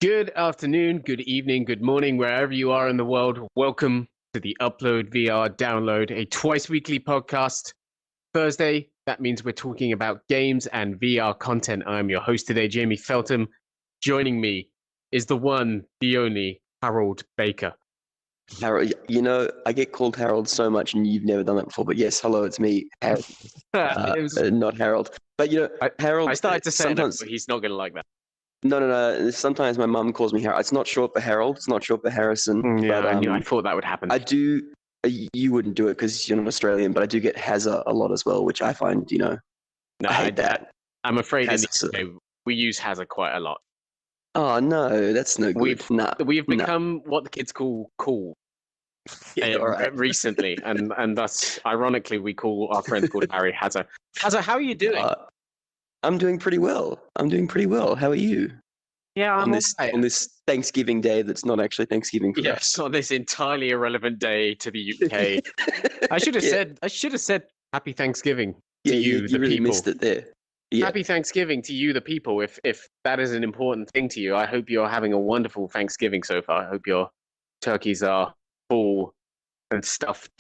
Good afternoon, good evening, good morning, wherever you are in the world. Welcome to the Upload VR Download, a twice weekly podcast. Thursday, that means we're talking about games and VR content. I'm your host today, Jamie Feltham. Joining me is the one, the only, Harold Baker. Harold, I get called Harold so much, and you've never done that before. But yes, hello, it's me, Harold, not Harold. But Harold. I started to say sometimes, that, but he's not going to like that. No. Sometimes my mum calls me Harold. It's not short for Harold. It's not short for Harrison. Yeah, but, I thought that would happen. I do. You wouldn't do it because you're not Australian, but I do get Hazza a lot as well, which I find, No, I hate that. I'm afraid in the Hazza. UK, we use Hazza quite a lot. Oh no, that's no good. We've become what the kids call cool. Yeah, all right. Recently, and thus, ironically, we call our friend called Harry Hazza. Hazza, how are you doing? I'm doing pretty well. How are you? Yeah, I'm on this Thanksgiving day that's not actually Thanksgiving for us. Yes, on this entirely irrelevant day to the UK. I should have said Happy Thanksgiving to you, the really people. Missed it there. Yeah. Happy Thanksgiving to you, the people. If that is an important thing to you, I hope you're having a wonderful Thanksgiving so far. I hope your turkeys are full and stuffed.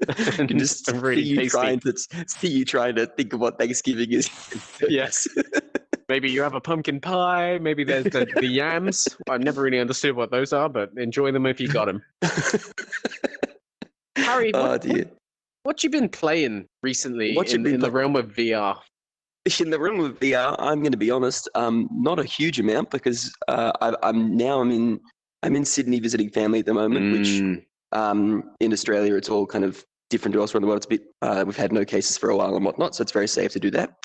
I can just really see you trying to think of what Thanksgiving is. Yes. Maybe you have a pumpkin pie. Maybe there's the yams. I've never really understood what those are, but enjoy them if you got them. Harry, what you been playing recently in the realm of VR? In the realm of VR, I'm going to be honest, not a huge amount because I'm in Sydney visiting family at the moment, which in Australia it's all kind of different to elsewhere in the world. It's a bit we've had no cases for a while and whatnot, so it's very safe to do that.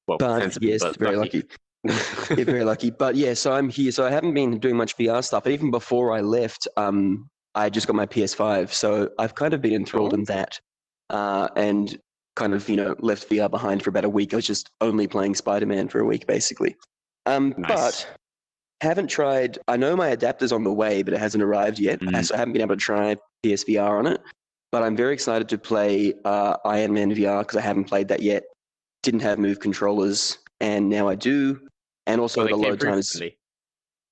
But yes, very lucky. Yeah, very lucky. But yeah, so I'm here. So I haven't been doing much VR stuff. Even before I left, I just got my PS5, so I've kind of been enthralled in that, and kind of left VR behind for about a week. I was just only playing Spider-Man for a week, basically. Nice. But haven't tried. I know my adapter's on the way, but it hasn't arrived yet, so I haven't been able to try PSVR on it. But I'm very excited to play Iron Man VR because I haven't played that yet. Didn't have Move controllers, and now I do. And also the load times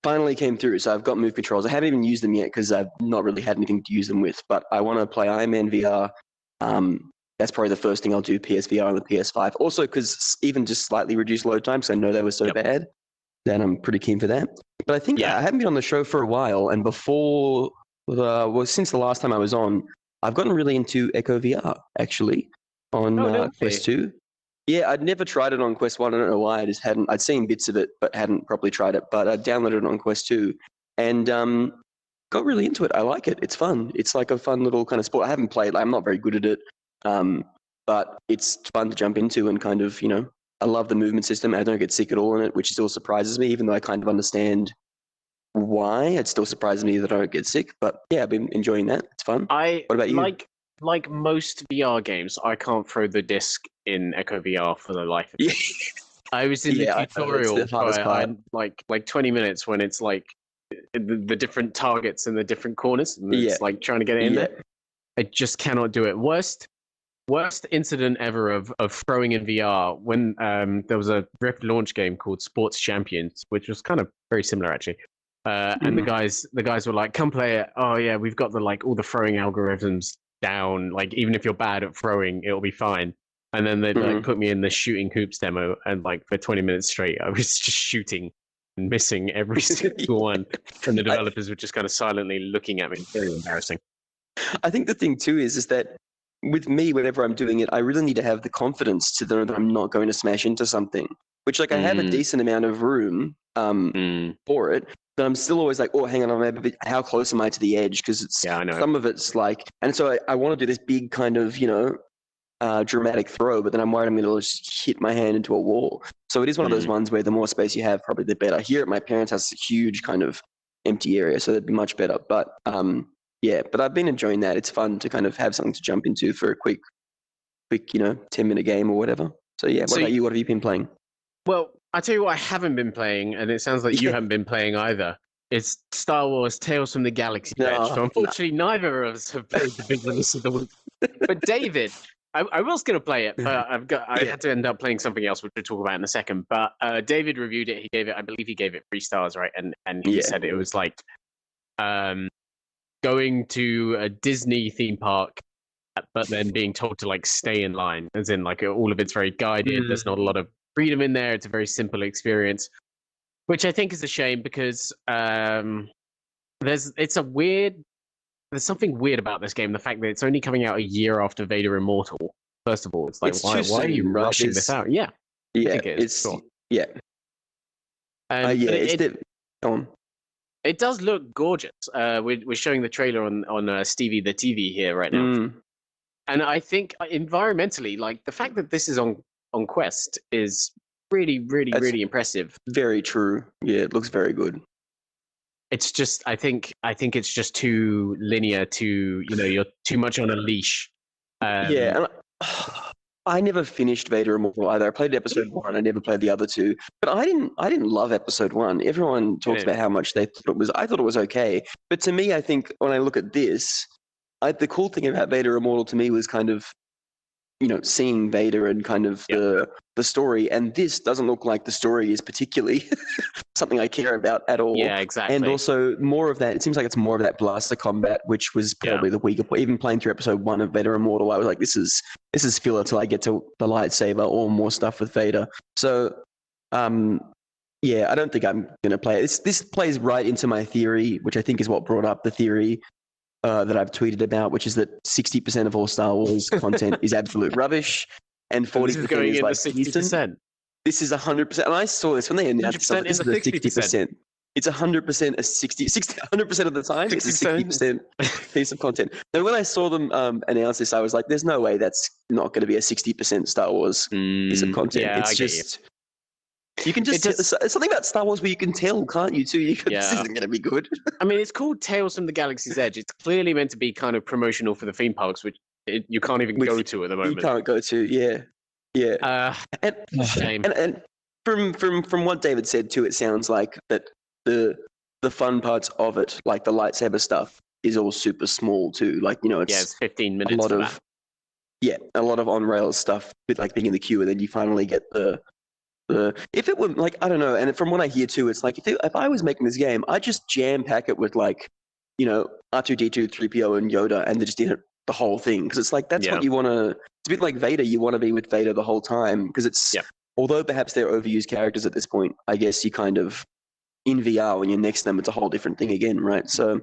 finally came through, so I've got Move controls. I haven't even used them yet because I've not really had anything to use them with. But I want to play Iron Man VR. That's probably the first thing I'll do, PSVR on the PS5. Also, because even just slightly reduced load times, I know they were so bad, then I'm pretty keen for that. But I think I haven't been on the show for a while, and since the last time I was on, I've gotten really into Echo VR, actually, on Quest 2. Yeah, I'd never tried it on Quest 1. I don't know why. I just hadn't. I'd seen bits of it, but hadn't properly tried it. But I downloaded it on Quest 2 and got really into it. I like it. It's fun. It's like a fun little kind of sport. I haven't played. I'm not very good at it, but it's fun to jump into and kind of, I love the movement system. I don't get sick at all in it, which still surprises me, even though I kind of understand why. It still surprises me that I don't get sick. But yeah, I've been enjoying that. It's fun. What about you? Like most VR games, I can't throw the disc in Echo VR for the life of me. I was in the tutorial for like 20 minutes when it's like the different targets and the different corners, and it's like trying to get it in there. I just cannot do it. Worst incident ever of throwing in VR when there was a Rift launch game called Sports Champions, which was kind of very similar actually. And the guys were like, "Come play it. Oh yeah, we've got all the throwing algorithms down. Like even if you're bad at throwing, it'll be fine." And then they'd put me in the shooting hoops demo, and for 20 minutes straight, I was just shooting and missing every single one. And the developers were just kind of silently looking at me. Very embarrassing. I think the thing too is that with me, whenever I'm doing it, I really need to have the confidence to know that I'm not going to smash into something. Which I have a decent amount of room for it. But I'm still always like, oh, hang on, how close am I to the edge? Because I know. Some of it's and so I want to do this big kind of, dramatic throw, but then I'm worried I'm going to just hit my hand into a wall. So it is one of those ones where the more space you have, probably the better. Here at my parents' house, it's a huge kind of empty area, so that'd be much better. But but I've been enjoying that. It's fun to kind of have something to jump into for a quick 10-minute game or whatever. So yeah, what about you? What have you been playing? Well, I tell you what I haven't been playing, and it sounds like you haven't been playing either. It's Star Wars Tales from the Galaxy's Edge. So unfortunately, neither of us have played the big release of the week. But David, I was going to play it, but I had to end up playing something else, which we'll talk about in a second. But David reviewed it. I believe he gave it 3 stars, right? And he said it was like going to a Disney theme park, but then being told to like stay in line, as in like all of it's very guided. There's not a lot of freedom in there. It's a very simple experience, which I think is a shame because there's something weird about this game. The fact that it's only coming out a year after Vader Immortal. First of all, it's like why are you rushing this out? Yeah, I think it is. Sure. Yeah. It does look gorgeous. We're showing the trailer on Stevie the TV here right now, and I think environmentally, like the fact that this is on Quest is really impressive. Very true. Yeah, it looks very good. It's just I think it's just too linear. You're too much on a leash. And I never finished Vader Immortal either. I played episode 1. I never played the other 2. But I didn't love episode 1. Everyone talks about how much they thought it was. I thought it was okay. But to me, I think when I look at this, the cool thing about Vader Immortal to me was kind of, seeing Vader and kind of the story. And this doesn't look like the story is particularly something I care about at all. Yeah, exactly. And also more of that, it seems like it's more of that blaster combat, which was probably the weaker point. Even playing through episode 1 of Vader Immortal, I was like, this is filler till I get to the lightsaber or more stuff with Vader. So, I don't think I'm going to play it. This plays right into my theory, which I think is what brought up the theory that I've tweeted about, which is that 60% of all Star Wars content is absolute rubbish, and 40% is like 60%. This is 100%, and I saw this when they announced it. This is the 60%. It's 100% a 100% of the time. It's a 60% piece of content. Now, when I saw them announce this, I was like, "There's no way that's not going to be a 60% Star Wars piece of content." Yeah, it's just. You can just something about Star Wars where you can tell, can't you? Too. This isn't going to be good. I mean, it's called Tales from the Galaxy's Edge. It's clearly meant to be kind of promotional for the theme parks, which you can't even go to at the moment. You can't go to, yeah. Shame. And from what David said too, it sounds like that the fun parts of it, like the lightsaber stuff, is all super small too. Like it's 15 minutes. A lot of on rails stuff, with like being in the queue, and then you finally get the. If it were like, I don't know, and from what I hear too, it's like if I was making this game, I'd just jam pack it with like, R2D2, 3PO, and Yoda, and they just did the whole thing, because it's like that's what you want to. It's a bit like Vader. You want to be with Vader the whole time, because it's although perhaps they're overused characters at this point, I guess you kind of in VR when you're next to them, it's a whole different thing again, right? So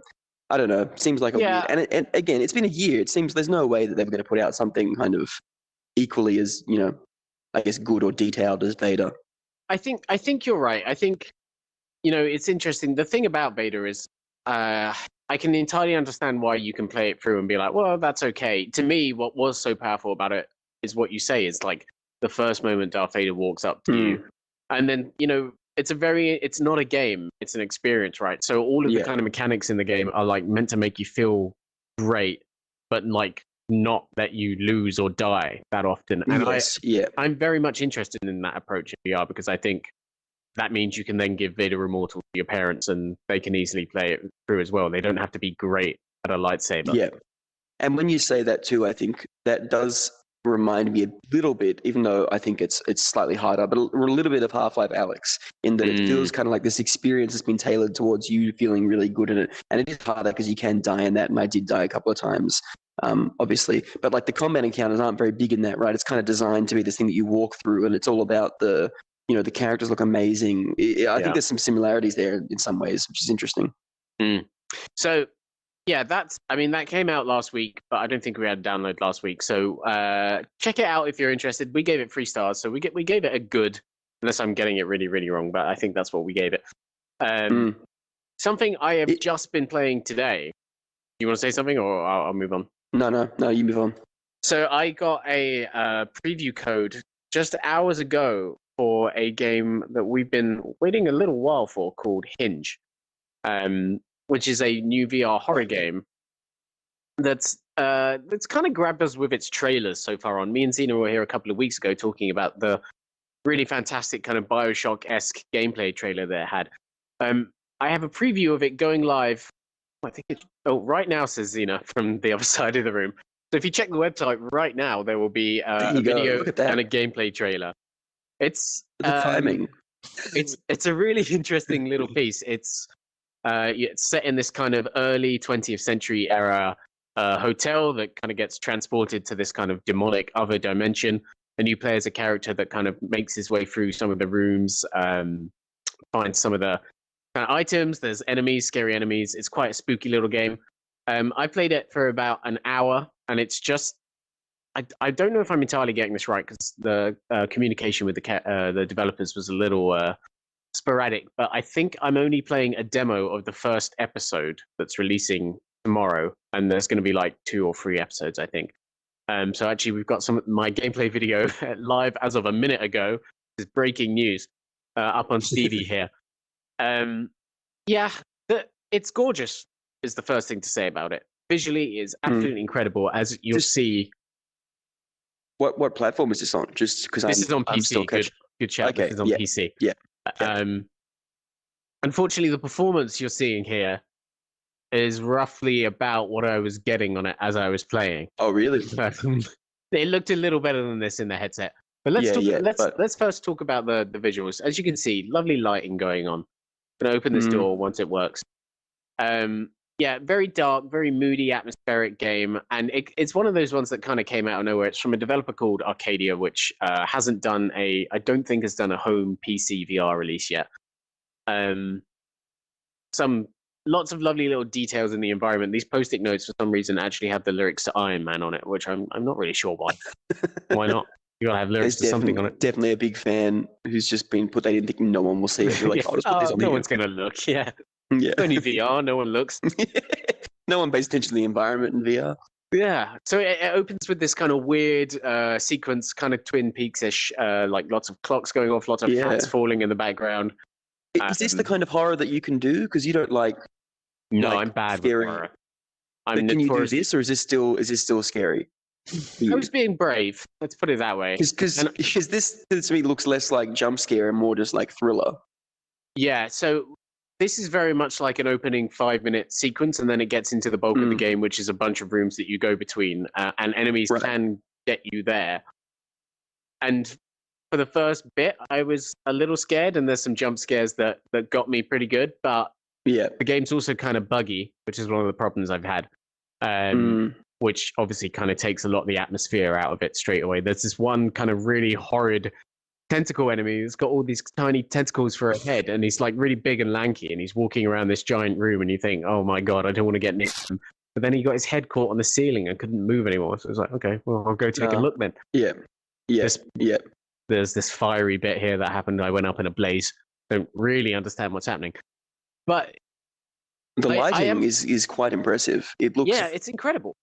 I don't know. Seems like a weird, and again, it's been a year. It seems there's no way that they're going to put out something kind of equally as I guess good or detailed as Vader. I think you're right. I think it's interesting. The thing about Vader is I can entirely understand why you can play it through and be like, well, that's okay. To me, what was so powerful about it is what you say is like the first moment Darth Vader walks up to you, and then it's not a game, it's an experience, right? So all of the kind of mechanics in the game are like meant to make you feel great, but like not that you lose or die that often. And I'm very much interested in that approach in VR, because I think that means you can then give Vader Immortal to your parents and they can easily play it through as well. They don't have to be great at a lightsaber. Yeah. And when you say that too, I think that does remind me a little bit, even though I think it's slightly harder, but a little bit of Half-Life Alyx, in that it feels kind of like this experience has been tailored towards you feeling really good in it. And it is harder because you can die in that, and I did die a couple of times. Obviously, but like the combat encounters aren't very big in that, right? It's kind of designed to be this thing that you walk through, and it's all about the characters look amazing. I think there's some similarities there in some ways, which is interesting. So, that came out last week, but I don't think we had a download last week. So check it out if you're interested. We gave it 3 stars, so we gave it a good, unless I'm getting it really, really wrong, but I think that's what we gave it. Something I have just been playing today. You want to say something, or I'll move on? No, you move on. So I got a preview code just hours ago for a game that we've been waiting a little while for, called Hinge, which is a new VR horror game that's kind of grabbed us with its trailers so far on. Me and Zena were here a couple of weeks ago talking about the really fantastic kind of Bioshock-esque gameplay trailer that it had. I have a preview of it going live. I think right now, says Zena from the other side of the room. So if you check the website right now, there will be a video and a gameplay trailer. It's the timing. It's a really interesting little piece. It's set in this kind of early 20th century era hotel that kind of gets transported to this kind of demonic other dimension. And you play as a character that kind of makes his way through some of the rooms, finds some of the kind of items. There's enemies, scary enemies. It's quite a spooky little game. I played it for about an hour, and it's just I don't know if I'm entirely getting this right because the communication with the developers was a little sporadic, but I think I'm only playing a demo of the first episode that's releasing tomorrow, and there's going to be like 2 or 3 episodes, I think. So actually, we've got my gameplay video live as of a minute ago. This is breaking news up on Stevie here. Yeah, it's gorgeous is the first thing to say about it. Visually, it is absolutely incredible, as you'll see. What platform is this on? Just because this is on PC. Good chat. Okay, this is on PC. Yeah. Unfortunately, the performance you're seeing here is roughly about what I was getting on it as I was playing. Oh, really? It looked a little better than this in the headset. But let's first talk about the visuals. As you can see, lovely lighting going on. I'm gonna open this door once it works. Very dark, very moody, atmospheric game, and it's one of those ones that kind of came out of nowhere. It's from a developer called Arcadia, which hasn't done I don't think has done a home PC VR release yet. Lots of lovely little details in the environment. These post-it notes, for some reason, actually have the lyrics to Iron Man on it, which I'm not really sure why. Why not? You gotta have lyrics to something on it. Definitely a big fan who's just been put that in thinking no one will see it. You're like, I'll just put this on no one's gonna look. Yeah. Only VR. No one looks. No one pays attention to the environment in VR. Yeah. So it opens with this kind of weird sequence, kind of Twin Peaks-ish, like lots of clocks going off, lots of hats falling in the background. Is this the kind of horror that you can do? Because you don't like. No, I'm bad with horror. Can you do this, or is this still scary? I was being brave. Let's put it that way. Because this to me looks less like jump scare and more just like thriller. Yeah. So this is very much like an opening 5-minute sequence, and then it gets into the bulk of the game, which is a bunch of rooms that you go between, and enemies can get you there. And for the first bit, I was a little scared, and there's some jump scares that got me pretty good, but the game's also kind of buggy, which is one of the problems I've had, which obviously kind of takes a lot of the atmosphere out of it straight away. There's this one kind of really horrid tentacle enemy who's got all these tiny tentacles for a head, and he's like really big and lanky, and he's walking around this giant room, and you think, oh my god, I don't want to get near him. But then he got his head caught on the ceiling and couldn't move anymore, so it was like, okay, well, I'll go take a look then. There's this fiery bit here that happened. I went up in a blaze. Don't really understand what's happening. But the lighting is quite impressive. It looks it's incredible.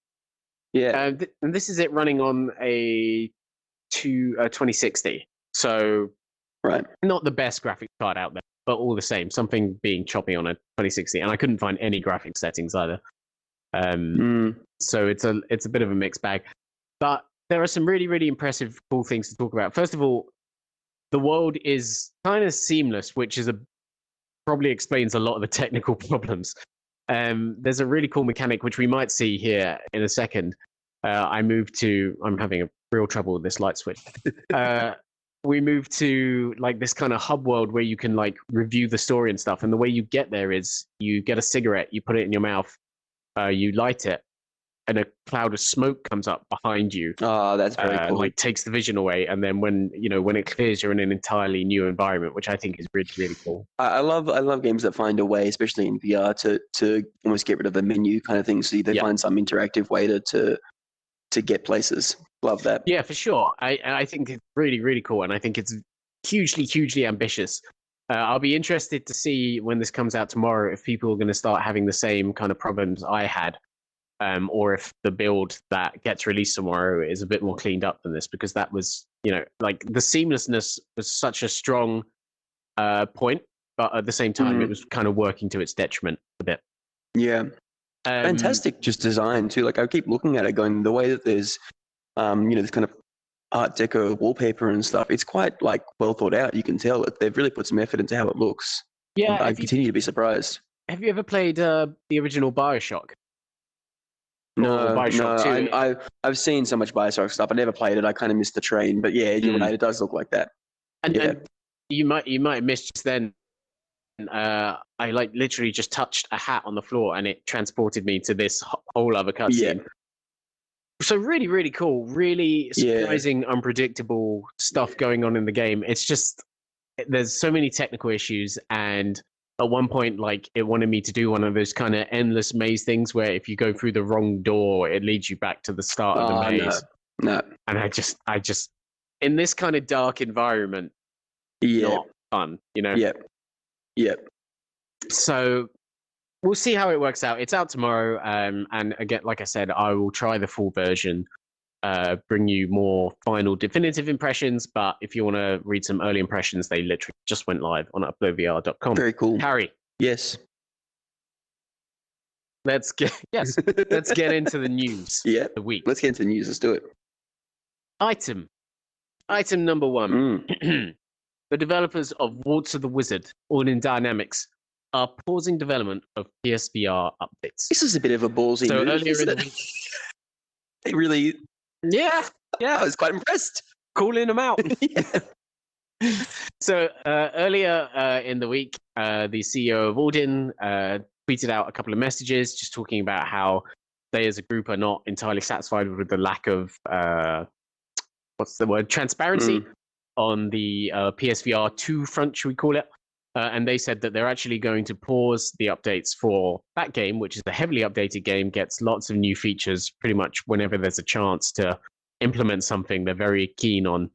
Yeah, and this is it running on a 2060. So not the best graphics card out there, but all the same, something being choppy on a 2060. And I couldn't find any graphics settings either. So it's a bit of a mixed bag. But there are some really, really impressive, cool things to talk about. First of all, the world is kind of seamless, which is probably explains a lot of the technical problems. There's a really cool mechanic, which we might see here in a second. I'm having a real trouble with this light switch. We moved to like this kind of hub world where you can like review the story and stuff. And the way you get there is you get a cigarette, you put it in your mouth, you light it, and a cloud of smoke comes up behind you. Oh, that's very cool. Like takes the vision away, and then when it clears, you're in an entirely new environment, which I think is really, really cool. I love games that find a way, especially in VR, to almost get rid of the menu kind of thing. So they find some interactive way to get places. Love that. Yeah, for sure. I think it's really, really cool, and I think it's hugely, hugely ambitious. I'll be interested to see when this comes out tomorrow if people are going to start having the same kind of problems I had. Or if the build that gets released tomorrow is a bit more cleaned up than this, because that was, like the seamlessness was such a strong point, but at the same time, it was kind of working to its detriment a bit. Yeah. Fantastic just design too. Like I keep looking at it going, the way that there's, this kind of Art Deco wallpaper and stuff, it's quite like well thought out. You can tell that they've really put some effort into how it looks. Yeah. I continue to be surprised. Have you ever played the original BioShock? No, Bioshock 2. I've seen so much Bioshock stuff. I never played it. I kind of missed the train, but yeah, you're right. It does look like that. And you might have missed just then. I like literally just touched a hat on the floor and it transported me to this whole other cutscene. Yeah. So really, really cool, really surprising, unpredictable stuff going on in the game. It's just there's so many technical issues, and at one point, like it wanted me to do one of those kind of endless maze things where if you go through the wrong door, it leads you back to the start of the maze. No. And I just in this kind of dark environment, not fun, you know. Yep. So we'll see how it works out. It's out tomorrow, and again, like I said, I will try the full version, bring you more final definitive impressions. But if you want to read some early impressions, they literally just went live on uploadvr.com. Very cool. Harry. Yes. Let's get into the news. Yeah. The week. Let's get into the news. Let's do it. Item number 1. The developers of Waltz of the Wizard, Auden Dynamics, are pausing development of PSVR updates. This is a bit of a ballsy move, earlier in the week, they really... Yeah. I was quite impressed. Calling them out. So earlier in the week, the CEO of Auden tweeted out a couple of messages just talking about how they as a group are not entirely satisfied with the lack of, transparency on the PSVR 2 front, should we call it? And they said that they're actually going to pause the updates for that game, which is a heavily updated game, gets lots of new features pretty much whenever there's a chance to implement something. They're very keen on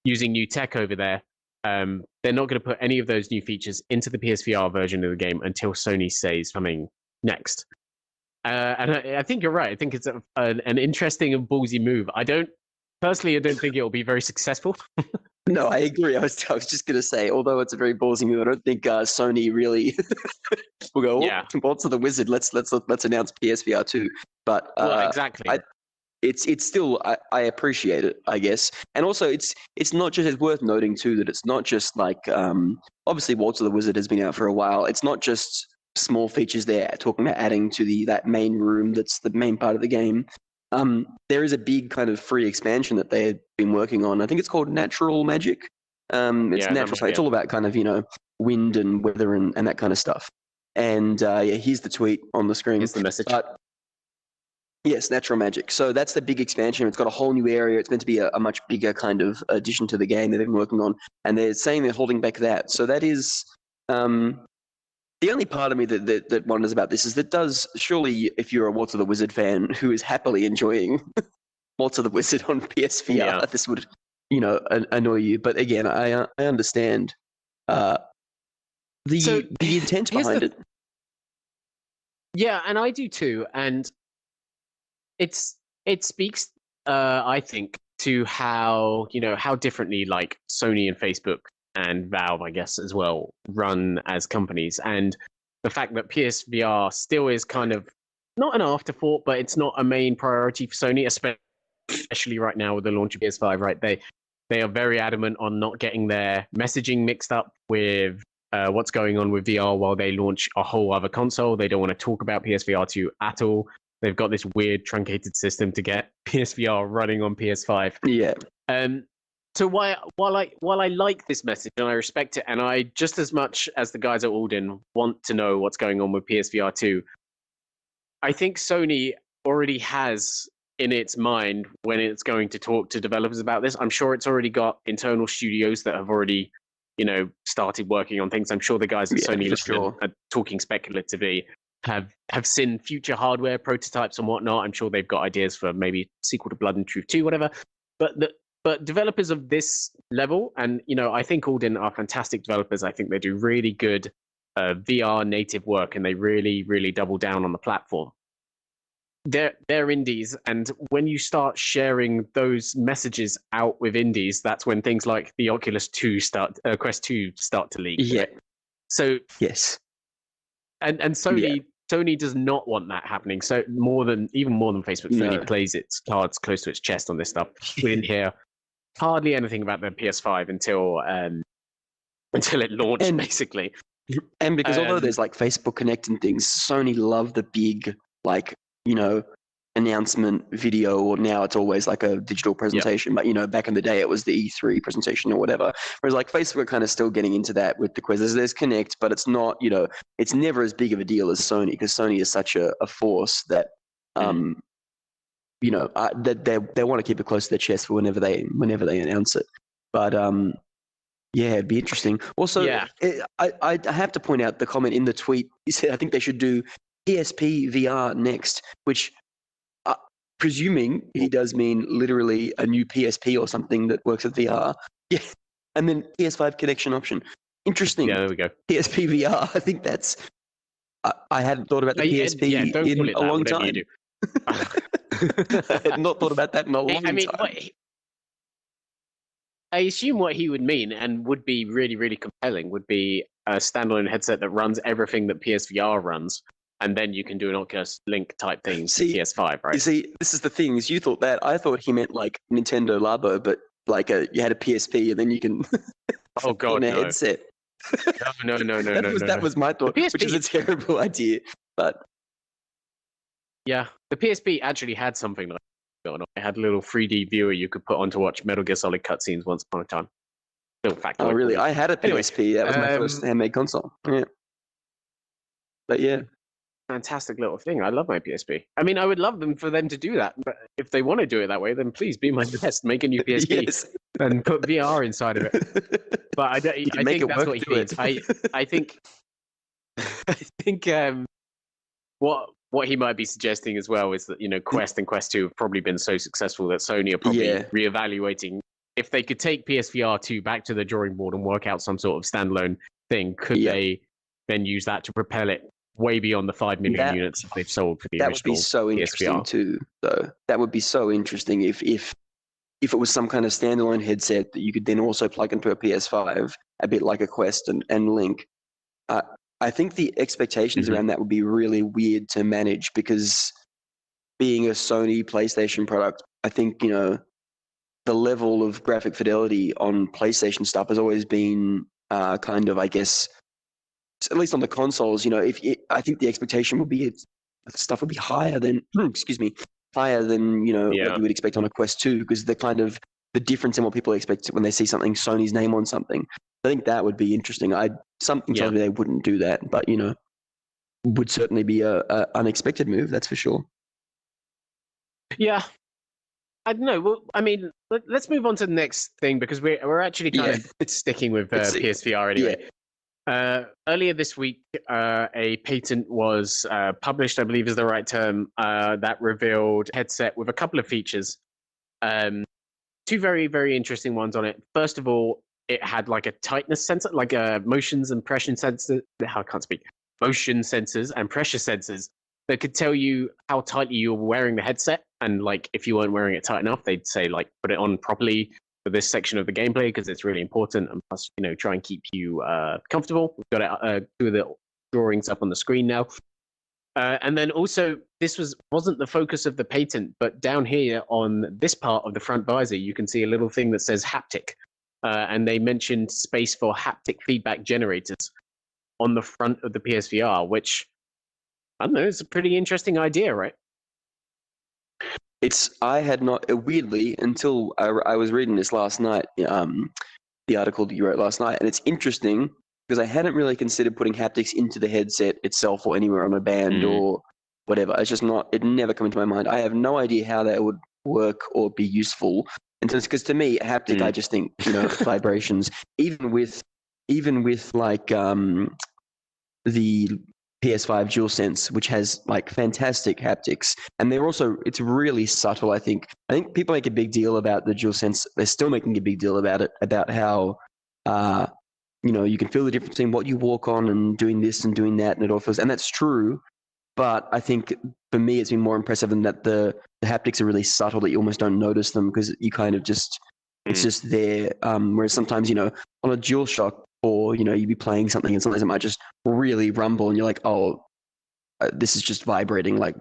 using new tech over there. They're not going to put any of those new features into the PSVR version of the game until Sony says coming next. And I think you're right. I think it's an interesting and ballsy move. I don't think it will be very successful. No, I agree. I was just going to say, although it's a very ballsy move, I don't think Sony really will go, Waltz of the Wizard, let's announce PSVR 2. But exactly. It's still, I appreciate it, I guess. And also, it's not just, it's worth noting too that it's not just like, obviously Waltz of the Wizard has been out for a while. It's not just small features there, talking about adding to that main room that's the main part of the game. There is a big kind of free expansion that they had been working on. I think it's called Natural Magic. It's natural. It's all about kind of, wind and weather and that kind of stuff. And here's the tweet on the screen. Here's the message. Yes, Natural Magic. So that's the big expansion. It's got a whole new area. It's meant to be a much bigger kind of addition to the game they've been working on. And they're saying they're holding back that. So that is... the only part of me that wonders about this is that surely if you're a Waltz of the Wizard fan who is happily enjoying Waltz of the Wizard on PSVR, this would, annoy you. But again, I understand the intent behind it. Yeah, and I do too. And it speaks, I think, to how differently like Sony and Facebook and Valve, I guess, as well, run as companies. And the fact that PSVR still is kind of not an afterthought, but it's not a main priority for Sony, especially right now with the launch of PS5, right? They are very adamant on not getting their messaging mixed up with what's going on with VR while they launch a whole other console. They don't want to talk about PSVR 2 at all. They've got this weird truncated system to get PSVR running on PS5. Yeah. So while I like this message and I respect it, and I just as much as the guys at Auden want to know what's going on with PSVR 2, I think Sony already has in its mind when it's going to talk to developers about this. I'm sure it's already got internal studios that have already, started working on things. I'm sure the guys at Sony are talking speculatively, have seen future hardware prototypes and whatnot. I'm sure they've got ideas for maybe sequel to Blood and Truth 2, whatever. But developers of this level, and I think Auden are fantastic developers. I think they do really good VR native work, and they really, really double down on the platform. They're indies, and when you start sharing those messages out with indies, that's when things like the Oculus 2 Quest 2 start to leak. Yeah. Right? So yes, and Sony does not want that happening. So even more than Facebook, Sony plays its cards close to its chest on this stuff. We didn't hear hardly anything about the PS5 until it launched, basically. And because although there's like Facebook Connect and things, Sony love the big announcement video, or now it's always like a digital presentation. But back in the day, it was the E3 presentation or whatever. Whereas like Facebook are kind of still getting into that with the quizzes. There's Connect, but it's not. It's never as big of a deal as Sony, because Sony is such a force that that they want to keep it close to their chest for whenever they announce it. But yeah, it'd be interesting. Also, I have to point out the comment in the tweet. He said, I think they should do PSP VR next, which, presuming he does mean literally a new PSP or something that works with VR. Yeah, and then PS5 connection option. Interesting. Yeah, there we go. PSP VR. I think that's. I hadn't thought about the PSP in a long time. I had not thought about that in a long time. I assume what he would mean, and would be really, really compelling, would be a standalone headset that runs everything that PSVR runs, and then you can do an Oculus Link type thing to PS5, right? You see, this is the thing, is you thought that. I thought he meant like Nintendo Labo, but like you had a PSP and then you can oh god, a headset. No. That was my thought, which is a terrible idea. But yeah, the PSP actually had something like going on. It had a little 3D viewer you could put on to watch Metal Gear Solid cutscenes once upon a time. Little fact. Oh, really? I had a PSP. That was my first handmade console. Yeah. But yeah. Fantastic little thing. I love my PSP. I mean, I would love for them to do that. But if they want to do it that way, then please be my guest. Make a new PSP and put VR inside of it. But I think that's what he means. I think what he might be suggesting as well is that Quest and Quest 2 have probably been so successful that Sony are probably reevaluating if they could take PSVR 2 back to the drawing board and work out some sort of standalone thing. Could they then use that to propel it way beyond the 5 million units they've sold for the original? That would be so interesting too, though. That would be so interesting if it was some kind of standalone headset that you could then also plug into a PS5, a bit like a Quest and Link. I think the expectations around that would be really weird to manage, because being a Sony PlayStation product, I think, the level of graphic fidelity on PlayStation stuff has always been kind of, I guess, at least on the consoles, I think the expectation would be stuff would be higher than, higher than, what you would expect on a Quest 2, because the difference in what people expect when they see something, Sony's name on something. I think that would be interesting. Something tells me they wouldn't do that, but would certainly be a unexpected move. That's for sure. Yeah, I don't know. Well, I mean, let's move on to the next thing, because we're actually kind of sticking with PSVR anyway. Yeah. Earlier this week, a patent was published, I believe is the right term, that revealed a headset with a couple of features. Two very, very interesting ones on it. First of all, it had like a tightness sensor, like a motions and pressure sensor. I can't speak. Motion sensors and pressure sensors that could tell you how tightly you were wearing the headset. And like, if you weren't wearing it tight enough, they'd say like, put it on properly for this section of the gameplay, because it's really important. And plus, try and keep you comfortable. We've got two of the drawings up on the screen now. And then also, this wasn't the focus of the patent, but down here on this part of the front visor, you can see a little thing that says haptic. And they mentioned space for haptic feedback generators on the front of the PSVR, which, I don't know, it's a pretty interesting idea, right? I had not, weirdly, until I was reading this last night, the article that you wrote last night, and it's interesting because I hadn't really considered putting haptics into the headset itself or anywhere on a band or whatever. It's just it never come into my mind. I have no idea how that would work or be useful. And because to me, haptic, I just think, vibrations, even with like the PS5 DualSense, which has like fantastic haptics, and it's really subtle. I think people make a big deal about the DualSense. They're still making a big deal about it, about how you can feel the difference between what you walk on and doing this and doing that, and it all feels, and that's true. But I think for me, it's been more impressive in that the haptics are really subtle, that you almost don't notice them, because you kind of just it's just there. Whereas sometimes on a DualShock, or you'd be playing something and sometimes it might just really rumble and you're like, oh, this is just vibrating like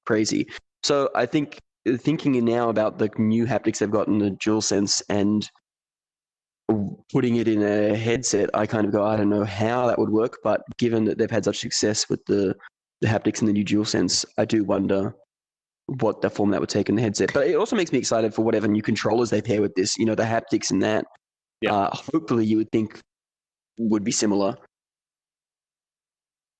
crazy. So I think thinking now about the new haptics they've got in the DualSense and putting it in a headset, I kind of go, I don't know how that would work, but given that they've had such success with the haptics in the new DualSense, I do wonder what the form that would take in the headset. But it also makes me excited for whatever new controllers they pair with this. The haptics and that. Yeah. Hopefully, you would think would be similar.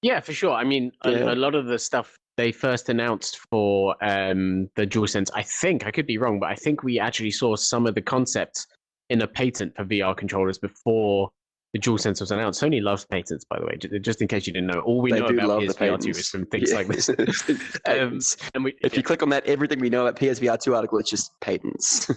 Yeah, for sure. I mean, a lot of the stuff they first announced for the DualSense, I think, I could be wrong, but I think we actually saw some of the concepts in a patent for VR controllers before the DualSense was announced. Sony loves patents, by the way, just in case you didn't know. All we know about PSVR 2 is from things like this. If you click on that, everything we know about PSVR 2 article, it's just patents.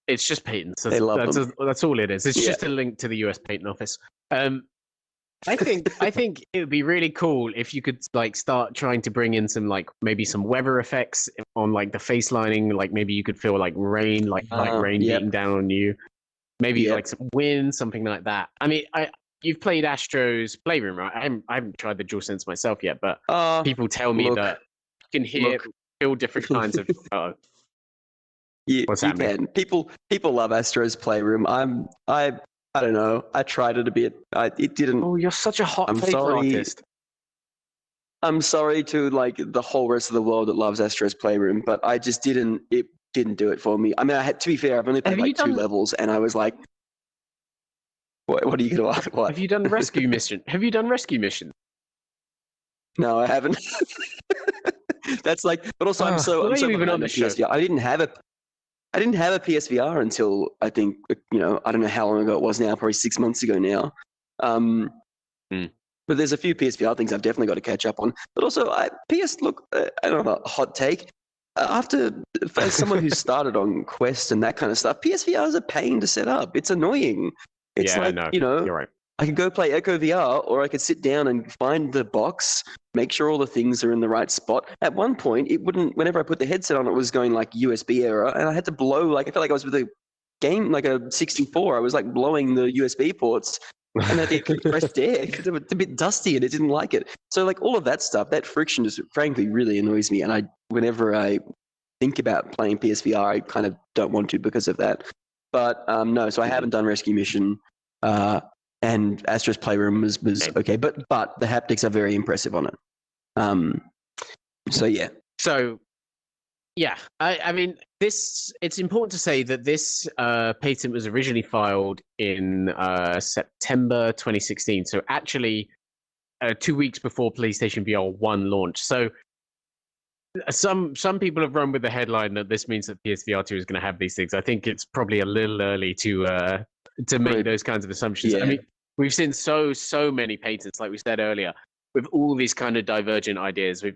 It's just patents. They love them. That's all it is. It's just a link to the US Patent Office. I think it would be really cool if you could start trying to bring in some maybe some weather effects on the face lining. Maybe you could feel rain, light rain beating down on you. Maybe some wind, something like that. I mean, you've played Astro's Playroom, right? I haven't tried the DualSense myself yet, but people tell me that you can feel different kinds of. What's happening? People love Astro's Playroom. I don't know. I tried it a bit. It didn't. Oh, you're such a hot take artist. I'm sorry to the whole rest of the world that loves Astro's Playroom, but I just didn't. It didn't do it for me. I mean, to be fair, I've only played 2 levels, and I was like, "What are you going to ask?" What? Have you done rescue mission? Have you done rescue mission? No, I haven't. That's but also I'm so even on the PSVR. I didn't have a PSVR until I think I don't know how long ago it was now, probably 6 months ago now. But there's a few PSVR things I've definitely got to catch up on. But also, I don't know, a hot take. For someone who started on Quest and that kind of stuff, PSVR is a pain to set up. It's annoying. It's you're right. I could go play Echo VR, or I could sit down and find the box, make sure all the things are in the right spot. At one point, it wouldn't. Whenever I put the headset on, it was going USB error, and I had to blow. I felt like I was with a game like a 64. I was blowing the USB ports, and I had compressed air because it was a bit dusty, and it didn't like it. So all of that stuff, that friction, just frankly really annoys me. And whenever I think about playing PSVR, I kind of don't want to because of that. But no, so I haven't done Rescue Mission. And Astro's Playroom was okay, but the haptics are very impressive on it. So yeah. So yeah, I mean, it's important to say that this patent was originally filed in September 2016. So actually, 2 weeks before PlayStation VR 1 launched. So some people have run with the headline that this means that PSVR 2 is going to have these things. I think it's probably a little early to make those kinds of assumptions. Yeah. I mean, we've seen so many patents, like we said earlier, with all these kind of divergent ideas, with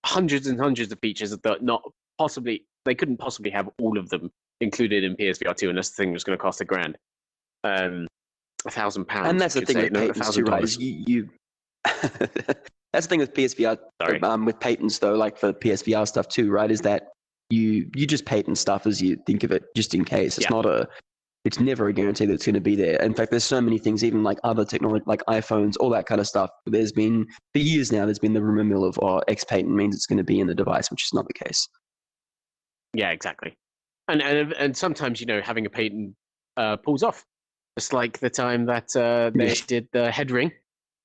hundreds and hundreds of features that they couldn't possibly have all of them included in PSVR 2 unless the thing was going to cost £1,000. £1,000. And that's the thing with patents too, right? Is you that's the thing with PSVR, with patents though, for PSVR stuff too, right? Is that you just patent stuff as you think of it, just in case. It's never a guarantee that it's going to be there. In fact, there's so many things, even other technology, like iPhones, all that kind of stuff. There's been, for years now, there's been the rumor mill of, X patent means it's going to be in the device, which is not the case. Yeah, exactly. And sometimes, having a patent pulls off. Just like the time that they did the head ring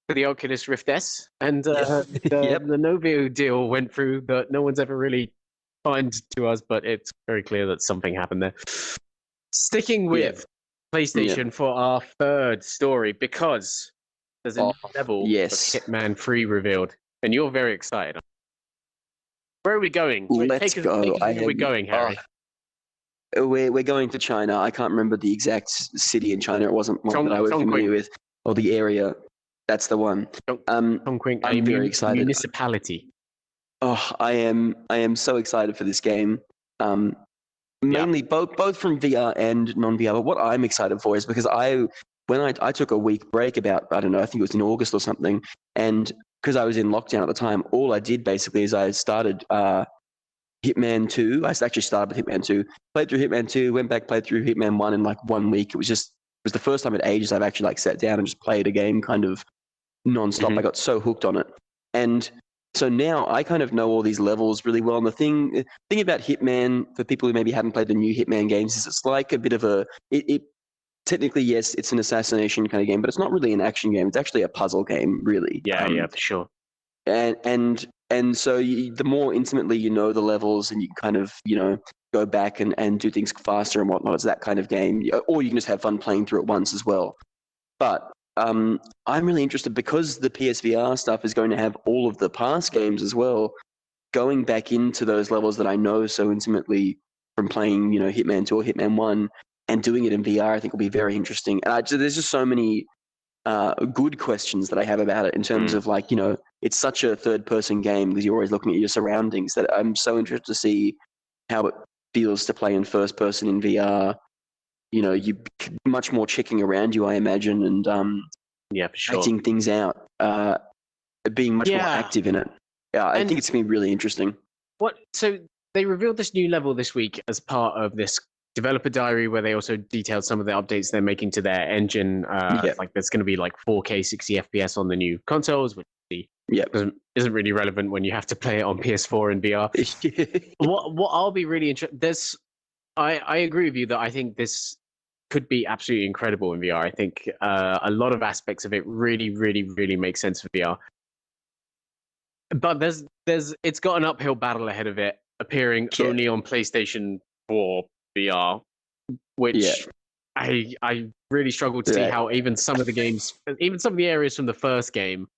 for the Oculus Rift S, and the Novio deal went through, but no one's ever really fined to us, but it's very clear that something happened there. Sticking with PlayStation for our third story, because there's a new level of Hitman 3 revealed, and you're very excited. Where are we going? Let's go. Where are we going, Harry? We're going to China. I can't remember the exact city in China. It wasn't one that I was familiar with, or the area. That's the one. Chongqing, I'm very excited. Municipality. Oh, I am so excited for this game. Mainly both from VR and non-VR. But what I'm excited for is because when I took a week break about, I don't know, I think it was in August or something, and because I was in lockdown at the time, all I did basically is I started Hitman 2. I actually started with Hitman 2, played through Hitman 2, went back, played through Hitman 1 in 1 week. It was the first time in ages I've actually sat down and just played a game kind of non-stop. Mm-hmm. I got so hooked on it. And so now I kind of know all these levels really well. And the thing about Hitman, for people who maybe haven't played the new Hitman games, is it's like a bit of it technically, yes, it's an assassination kind of game, but it's not really an action game. It's actually a puzzle game, really. Yeah, for sure. And And so the more intimately you know the levels, and you kind of, go back and do things faster and whatnot, it's that kind of game. Or you can just have fun playing through it once as well. But I'm really interested because the PSVR stuff is going to have all of the past games as well. Going back into those levels that I know so intimately from playing, Hitman 2 or Hitman 1 and doing it in VR, I think will be very interesting. And there's just so many good questions that I have about it in terms of it's such a third-person game because you're always looking at your surroundings that I'm so interested to see how it feels to play in first person in VR. You much more checking around you, I imagine, and for sure, acting things out, being much more active in it. Yeah, I think it's going to be really interesting. So they revealed this new level this week as part of this developer diary where they also detailed some of the updates they're making to their engine. Like there's going to be like 4K 60 FPS on the new consoles, which isn't really relevant when you have to play it on PS4 and VR. What I'll be really interested, I agree with you that I think this could be absolutely incredible in VR. I think a lot of aspects of it really, really, really make sense for VR. But it's got an uphill battle ahead of it, appearing only on PlayStation 4 VR, which I really struggle to see how even some of the games, even some of the areas from the first game,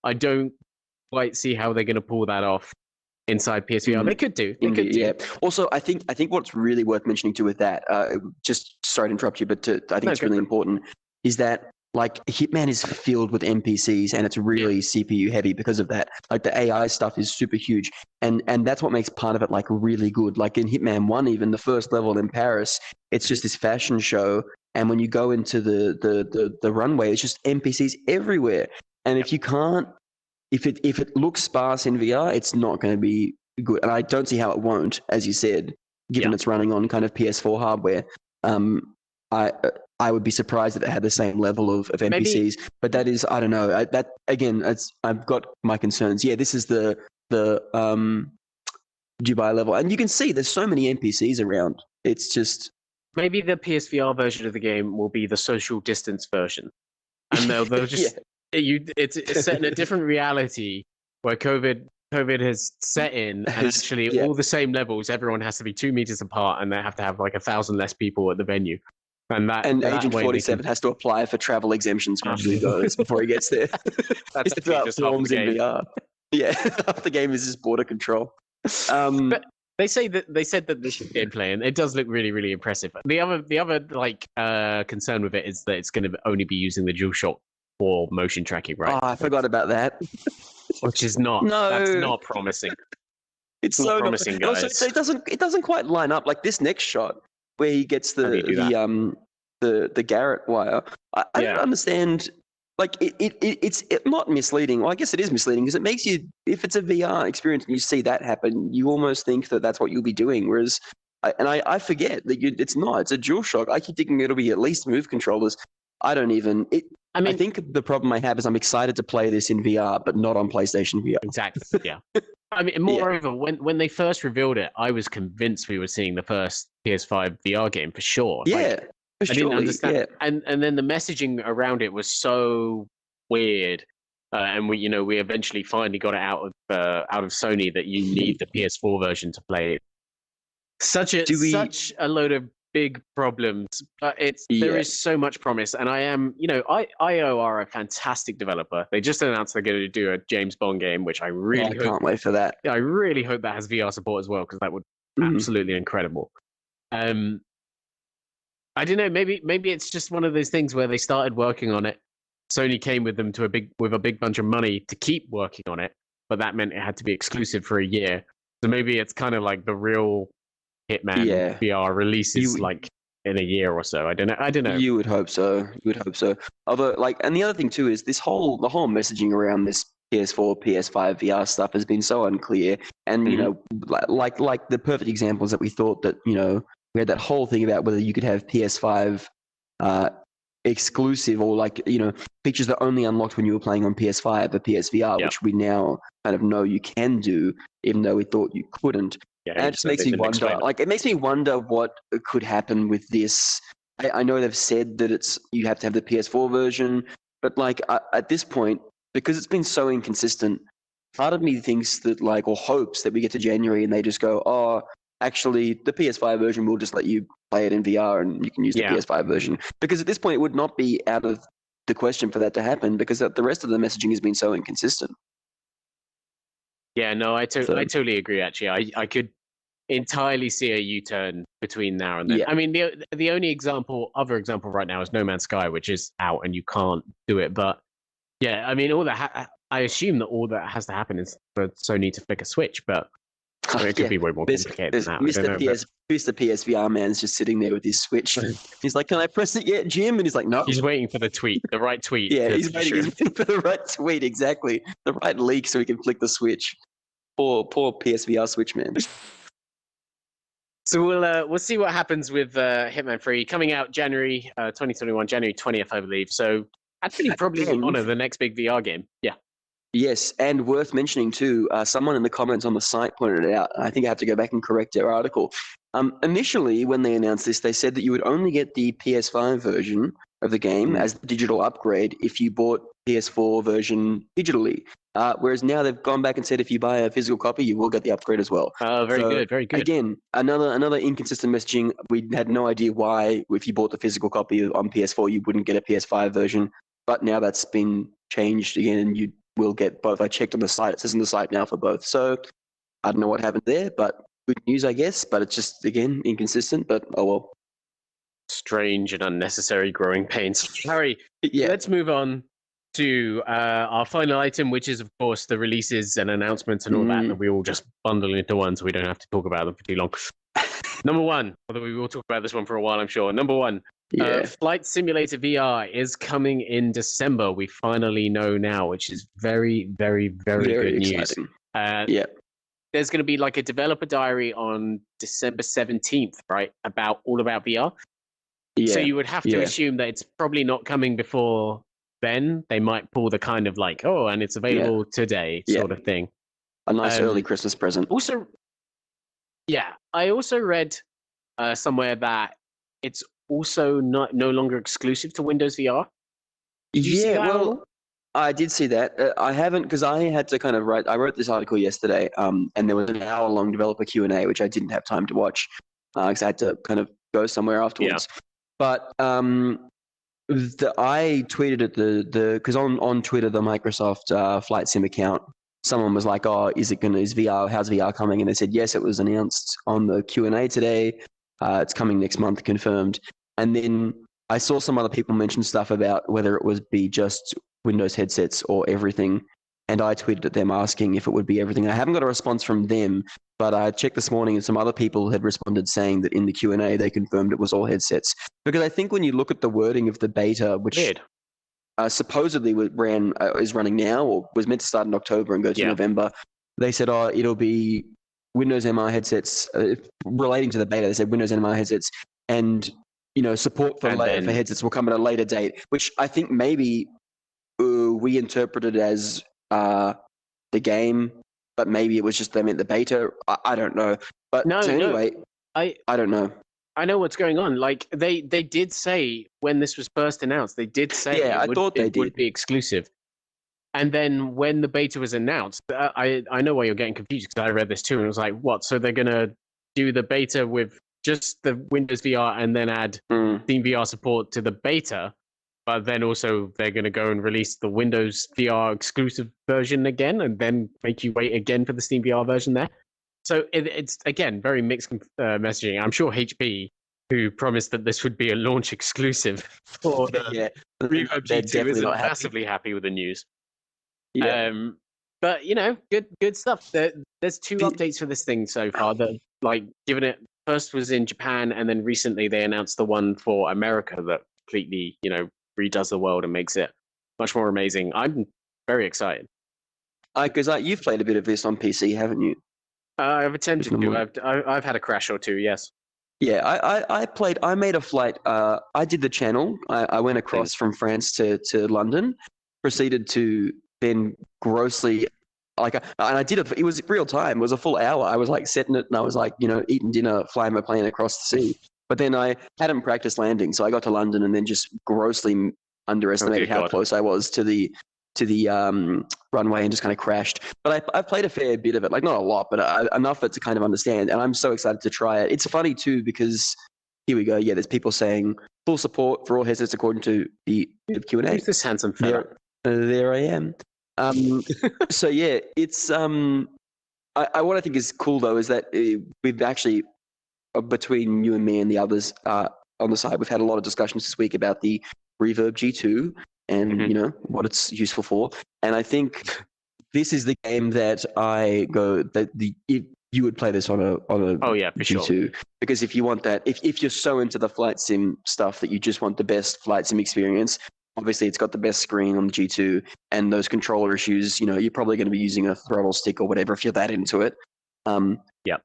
I don't quite see how they're going to pull that off inside PSVR. They could do. Yeah. Also, I think what's really worth mentioning too with that, just sorry to interrupt you, but I think it's really important, is that like Hitman is filled with NPCs and it's really CPU heavy because of that. Like the AI stuff is super huge, and that's what makes part of it like really good. Like in Hitman 1, even the first level in Paris, it's just this fashion show, and when you go into the runway, it's just NPCs everywhere. And if it looks sparse in VR, it's not going to be good. And I don't see how it won't, as you said, given it's running on kind of PS4 hardware. I would be surprised if it had the same level of NPCs. But that is, I don't know. That again, I've got my concerns. Yeah, this is the Dubai level, and you can see there's so many NPCs around. It's just maybe the PSVR version of the game will be the social distance version, and they'll just. It's set in a different reality where COVID has set in, and actually all the same levels, everyone has to be 2 meters apart, and they have to have like 1,000 less people at the venue. And Agent 47 has to apply for travel exemptions wherever he goes before he gets there. That's just forms in VR. Yeah, half the game is just border control. But they said that this is gameplay, and it does look really, really impressive. The other concern with it is that it's going to only be using the DualShock for motion tracking, right? Oh, I forgot about that. Which is that's not promising. It's so promising, guys. Also, it doesn't quite line up. Like this next shot where he gets the Garrett wire. I don't understand. Like it's not misleading. Well, I guess it is misleading because it makes you, if it's a VR experience and you see that happen, you almost think that that's what you'll be doing. Whereas, I forget that it's not. It's a DualShock. I keep thinking it'll be at least move controllers. I don't even. I think the problem I have is I'm excited to play this in VR, but not on PlayStation VR. Exactly. Yeah. I mean, moreover, when they first revealed it, I was convinced we were seeing the first PS5 VR game for sure. Yeah. I didn't understand. Yeah. And then the messaging around it was so weird. And we eventually finally got it out of Sony that you need the PS4 version to play it. Such a load of big problems, but there is so much promise, and I am, IO are a fantastic developer. They just announced they're going to do a James Bond game, which I really can't wait for that. I really hope that has VR support as well, because that would absolutely incredible. I don't know, maybe it's just one of those things where they started working on it. Sony came with them with a big bunch of money to keep working on it, but that meant it had to be exclusive for a year. So maybe it's kind of like the real Hitman VR releases like in a year or so. I don't know. You would hope so. Although, and the other thing too is the whole messaging around this PS4, PS5 VR stuff has been so unclear. And like the perfect examples that we thought that we had that whole thing about whether you could have PS5 exclusive or features that only unlocked when you were playing on PS5 or PSVR, which we now kind of know you can do, even though we thought you couldn't. Yeah, and it just makes me wonder. It makes me wonder what could happen with this. I know they've said that you have to have the PS4 version, but at this point, because it's been so inconsistent, part of me thinks that or hopes that we get to January and they just go, oh, actually, the PS5 version will just let you play it in VR and you can use the PS5 version. Because at this point, it would not be out of the question for that to happen because the rest of the messaging has been so inconsistent. Yeah, no, I totally agree. Actually, I could entirely see a U-turn between now and then. Yeah. I mean, the only other example right now is No Man's Sky, which is out and you can't do it. But yeah, I mean, I assume that all that has to happen is for Sony to flick a switch, but it could be way more complicated than that. Mr. PSVR man's just sitting there with his Switch. He's like, "Can I press it yet, Jim?" And he's like, "No." He's waiting for the tweet, the right tweet. Yeah, he's waiting for the right tweet, exactly, the right leak, so he can flick the Switch. Poor PSVR Switch man. So we'll see what happens with Hitman 3 coming out January 2021, January 20th, I believe. So actually, probably honor the next big VR game. Yeah. Yes, and worth mentioning too, someone in the comments on the site pointed it out. I think I have to go back and correct their article. Initially, when they announced this, they said that you would only get the PS5 version of the game as the digital upgrade if you bought PS4 version digitally. Whereas now they've gone back and said if you buy a physical copy, you will get the upgrade as well. Very good. Again, another inconsistent messaging. We had no idea why, if you bought the physical copy on PS4, you wouldn't get a PS5 version. But now that's been changed again, and you will get both. I checked on the site; it says on the site now for both. So I don't know what happened there, but good news, I guess. But it's just again inconsistent. But oh well. Strange and unnecessary growing pains. Harry, let's move on to our final item, which is, of course, the releases and announcements and all that we all just bundle into one so we don't have to talk about them for too long. Number one, although we will talk about this one for a while, I'm sure. Number one, Flight Simulator VR is coming in December. We finally know now, which is very, very, very good exciting news. There's going to be like a developer diary on December 17th, right? All about VR. Yeah. So you would have to assume that it's probably not coming before then. They might pull the kind of like, oh, and it's available today sort of thing. A nice early Christmas present. Also, I also read somewhere that it's also no longer exclusive to Windows VR. Did you see that? Well, I did see that. I haven't, because I had to kind of write. I wrote this article yesterday, and there was an hour-long developer Q&A, which I didn't have time to watch because I had to kind of go somewhere afterwards. Yeah. But I tweeted at because on Twitter, the Microsoft Flight Sim account, someone was like, "Oh, how's VR coming?" And they said, "Yes, it was announced on the Q&A today. It's coming next month, confirmed." And then I saw some other people mention stuff about whether it would be just Windows headsets or everything. And I tweeted at them asking if it would be everything. I haven't got a response from them, but I checked this morning and some other people had responded saying that in the Q&A they confirmed it was all headsets. Because I think when you look at the wording of the beta, which supposedly is running now or was meant to start in October and go to November, they said, "Oh, it'll be Windows MR headsets." Relating to the beta, they said Windows MR headsets and support for headsets will come at a later date, which I think maybe we interpreted as the game, but maybe it was just they meant the beta. I don't know. But anyway, I don't know. I know what's going on. Like they did say when this was first announced, they did say it would be exclusive. And then when the beta was announced, I know why you're getting confused because I read this too and it was like, what? So they're gonna do the beta with just the Windows VR and then add Steam VR support to the beta? But then also they're going to go and release the Windows VR exclusive version again and then make you wait again for the Steam VR version there. So it's, again, very mixed messaging. I'm sure HP, who promised that this would be a launch exclusive for the Reverb G2, isn't massively happy with the news. Yeah. But, good stuff. There's two updates for this thing so far that, given it, first was in Japan and then recently they announced the one for America that completely, redoes the world and makes it much more amazing. I'm very excited. Because you've played a bit of this on PC, haven't you? I've attempted to. I've had a crash or two, yes. Yeah, I made a flight. I did the channel. I went across from France to London, proceeded to then grossly, and I did it. It was real time. It was a full hour. I was setting it and I was eating dinner, flying my plane across the sea. But then I hadn't practiced landing, so I got to London and then just grossly underestimated how close I was to the to the runway and just kind of crashed. But I've played a fair bit of it, like not a lot, but enough of it to kind of understand. And I'm so excited to try it. It's funny too because here we go. Yeah, there's people saying full support for all headsets according to the Q&A. Who's this handsome fella? There I am. So yeah, it's what I think is cool though is that we've actually between you and me and the others on the side, we've had a lot of discussions this week about the Reverb G2 and you know what it's useful for. And I think this is the game that I go that you would play this on a G2 sure. Because if you want that, if you're so into the flight sim stuff that you just want the best flight sim experience, obviously it's got the best screen on the G2 and those controller issues. You know, you're probably going to be using a throttle stick or whatever if you're that into it.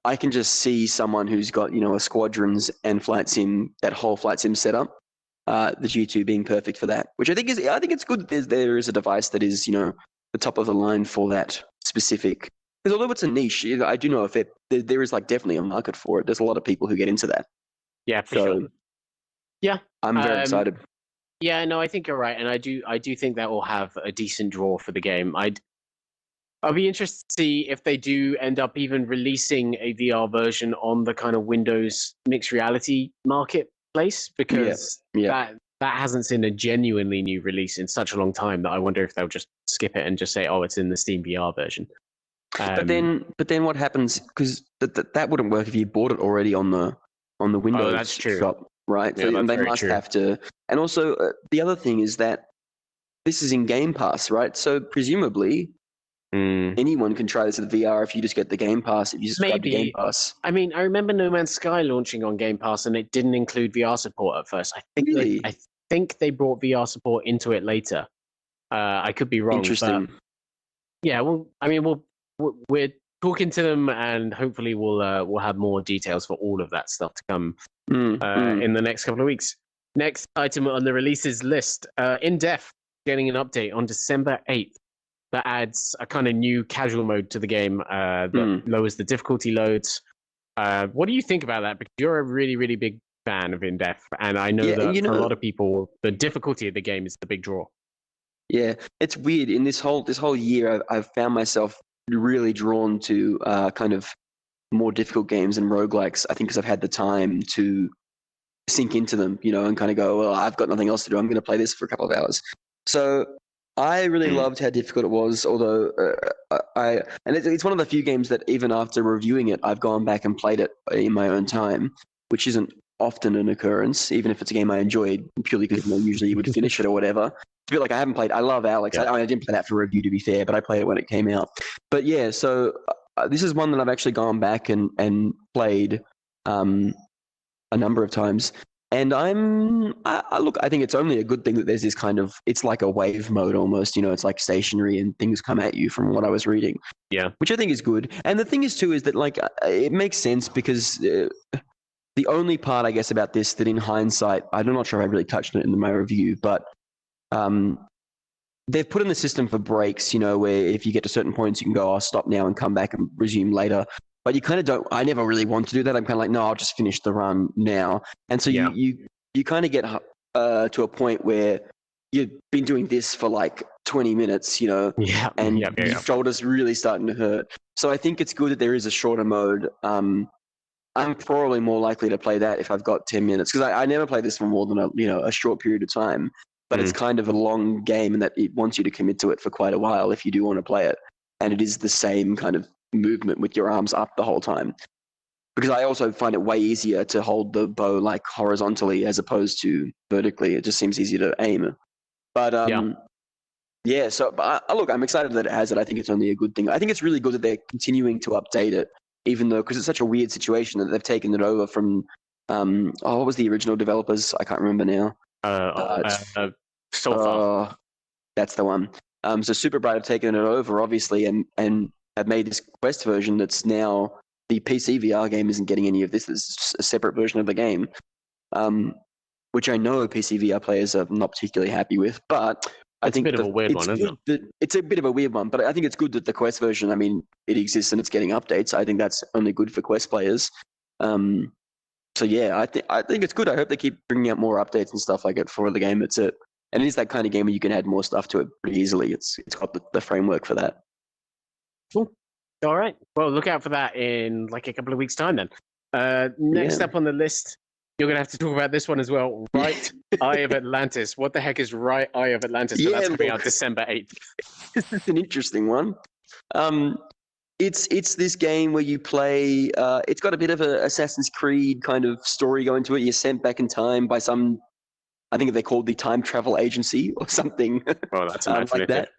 I can just see someone who's got, you know, a squadrons and flight sim, that whole flight sim setup, the G2 being perfect for that, which I think it's good that there is a device that is, you know, the top of the line for that specific, because although it's a niche, I do know there is like definitely a market for it. There's a lot of people who get into that. Yeah, for sure. Yeah. I'm very excited. Yeah, no, I think you're right. And I do think that will have a decent draw for the game. I'll be interested to see if they do end up even releasing a VR version on the kind of Windows mixed reality marketplace, because that hasn't seen a genuinely new release in such a long time that I wonder if they'll just skip it and just say, oh, it's in the Steam VR version. But then what happens? Because that wouldn't work if you bought it already on the Windows shop, right? Yeah, so they must have to. And also, the other thing is that this is in Game Pass, right? So presumably, anyone can try this at VR if you just get the Game Pass. If you subscribe to Game Pass. I mean, I remember No Man's Sky launching on Game Pass, and it didn't include VR support at first. I think they brought VR support into it later. I could be wrong. Interesting. But yeah, well, I mean, we're talking to them, and hopefully we'll have more details for all of that stuff to come in the next couple of weeks. Next item on the releases list: In-Depth getting an update on December 8th. That adds a kind of new casual mode to the game that lowers the difficulty loads. What do you think about that? Because you're a really, really big fan of In-Depth, and I know that for a lot of people, the difficulty of the game is the big draw. Yeah, it's weird. In this whole year, I've found myself really drawn to kind of more difficult games and roguelikes. I think because I've had the time to sink into them, you know, and kind of go, well, I've got nothing else to do. I'm going to play this for a couple of hours. So I really loved how difficult it was, although it's one of the few games that even after reviewing it, I've gone back and played it in my own time, which isn't often an occurrence, even if it's a game I enjoyed purely because usually you would finish it or whatever. It's a bit like I love Alex. Yeah. I didn't play that for review, to be fair, but I played it when it came out. But yeah, so this is one that I've actually gone back and played a number of times. And I think it's only a good thing that there's this kind of, it's like a wave mode almost, you know, it's like stationary and things come at you from what I was reading. Yeah. Which I think is good. And the thing is too, is that like, it makes sense because the only part I guess about this that in hindsight, I'm not sure I really touched on it in my review, but they've put in the system for breaks, you know, where if you get to certain points, you can go, I'll stop now and come back and resume later. But you kind of don't, I never really want to do that. I'm kind of like, no, I'll just finish the run now. And so you kind of get to a point where you've been doing this for like 20 minutes, you know, and your shoulder's really starting to hurt. So I think it's good that there is a shorter mode. I'm probably more likely to play that if I've got 10 minutes because I never play this for more than a short period of time. But it's kind of a long game and that it wants you to commit to it for quite a while if you do want to play it. And it is the same kind of movement with your arms up the whole time. Because I also find it way easier to hold the bow like horizontally as opposed to vertically. It just seems easier to aim. But so look, I'm excited that it has it. I think it's only a good thing. I think it's really good that they're continuing to update it, even though, because it's such a weird situation that they've taken it over from, what was the original developers? I can't remember now. So that's the one. So Superbright have taken it over, obviously, and have made this Quest version that's now the PC VR game isn't getting any of this. It's a separate version of the game, which I know PC VR players are not particularly happy with. But I think it's a bit of a weird one, isn't it? It's a bit of a weird one, but I think it's good that the Quest version, I mean, it exists and it's getting updates. I think that's only good for Quest players. So yeah, I think it's good. I hope they keep bringing out more updates and stuff like it for the game. That's it. And it is that kind of game where you can add more stuff to it pretty easily. It's got the framework for that. Cool. All right. Well, look out for that in like a couple of weeks' time then. Next up on the list, you're going to have to talk about this one as well. Right Eye of Atlantis. What the heck is Right Eye of Atlantis? But that's coming out December 8th. This is an interesting one. It's this game where you play. It's got a bit of an Assassin's Creed kind of story going to it. You're sent back in time by some, I think they're called the Time Travel Agency or something. Oh, that's like that.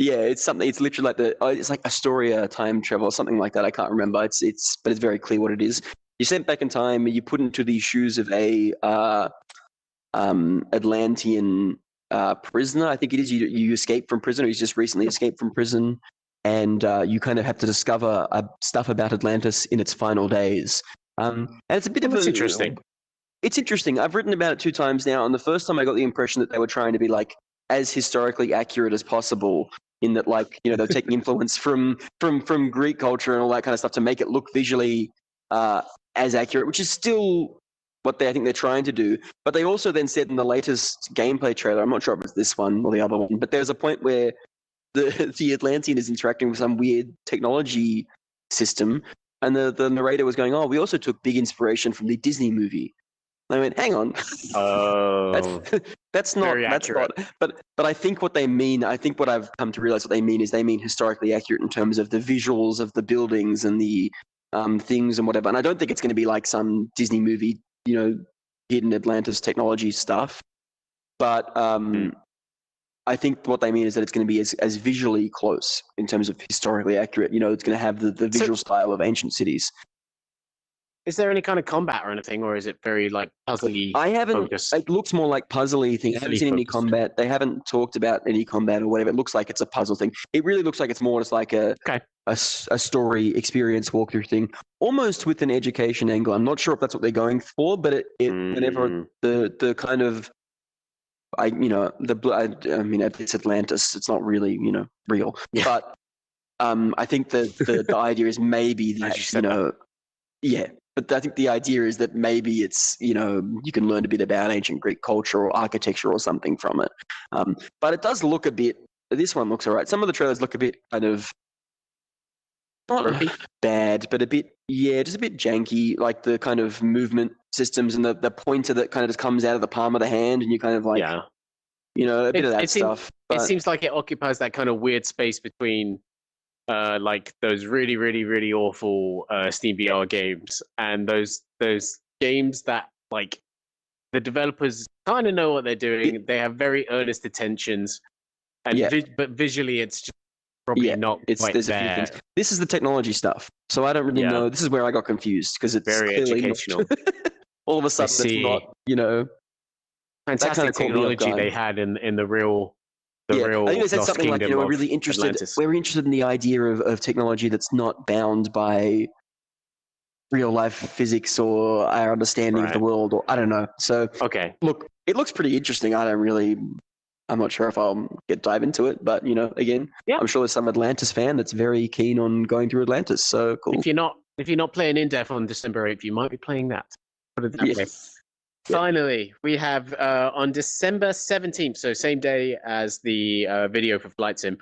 Yeah, it's something. It's literally like it's like Astoria time travel or something like that. I can't remember. But it's very clear what it is. You're sent back in time. And you put into the shoes of a Atlantean prisoner. I think it is. You escape from prison, or he's just recently escaped from prison. And you kind of have to discover stuff about Atlantis in its final days. And it's a bit of interesting. It's interesting. I've written about it 2 times now, and the first time I got the impression that they were trying to be like as historically accurate as possible. In that, like, they're taking influence from Greek culture and all that kind of stuff to make it look visually as accurate, which is still what I think they're trying to do. But they also then said in the latest gameplay trailer, I'm not sure if it's this one or the other one, but there's a point where the Atlantean is interacting with some weird technology system, and the narrator was going, "Oh, we also took big inspiration from the Disney movie." And I went, "Hang on, that's not accurate." But I think what they mean, I think what I've come to realize what they mean is they mean historically accurate in terms of the visuals of the buildings and the things and whatever. And I don't think it's going to be like some Disney movie, hidden Atlantis technology stuff. But I think what they mean is that it's going to be as visually close in terms of historically accurate. It's going to have the visual style of ancient cities. Is there any kind of combat or anything, or is it very like puzzly? I haven't. Focused? It looks more like puzzly thing. I haven't seen any combat. They haven't talked about any combat or whatever. It looks like it's a puzzle thing. It really looks like it's more just like a story experience walkthrough thing, almost with an education angle. I'm not sure if that's what they're going for, but whenever the kind of I mean, it's Atlantis. It's not really, real. Yeah. But I think the idea is maybe that, yeah. But I think the idea is that maybe it's, you can learn a bit about ancient Greek culture or architecture or something from it. But it does look a bit, this one looks all right. Some of the trailers look a bit kind of, not bad, but just a bit janky, like the kind of movement systems and the pointer that kind of just comes out of the palm of the hand and you kind of like, a bit of that stuff. It seems like it occupies that kind of weird space between like those really, really, really awful Steam VR games and those games that like the developers kind of know what they're doing. They have very earnest intentions, and but visually it's just probably not quite there's there. A few things. This is the technology stuff, so I don't really know. This is where I got confused because it's very educational. All of a sudden, it's not, fantastic kind of technology they had in the real. I think they said something like, we're really interested. Atlantis. We're interested in the idea of technology that's not bound by real life physics or our understanding of the world, or I don't know. So, look, it looks pretty interesting. I'm not sure if I'll dive into it, but again, I'm sure there's some Atlantis fan that's very keen on going through Atlantis. So cool. If you're not playing in-depth on December 8th, you might be playing that. Put it that way. Finally, we have on December 17th, so same day as the video for Flight Sim,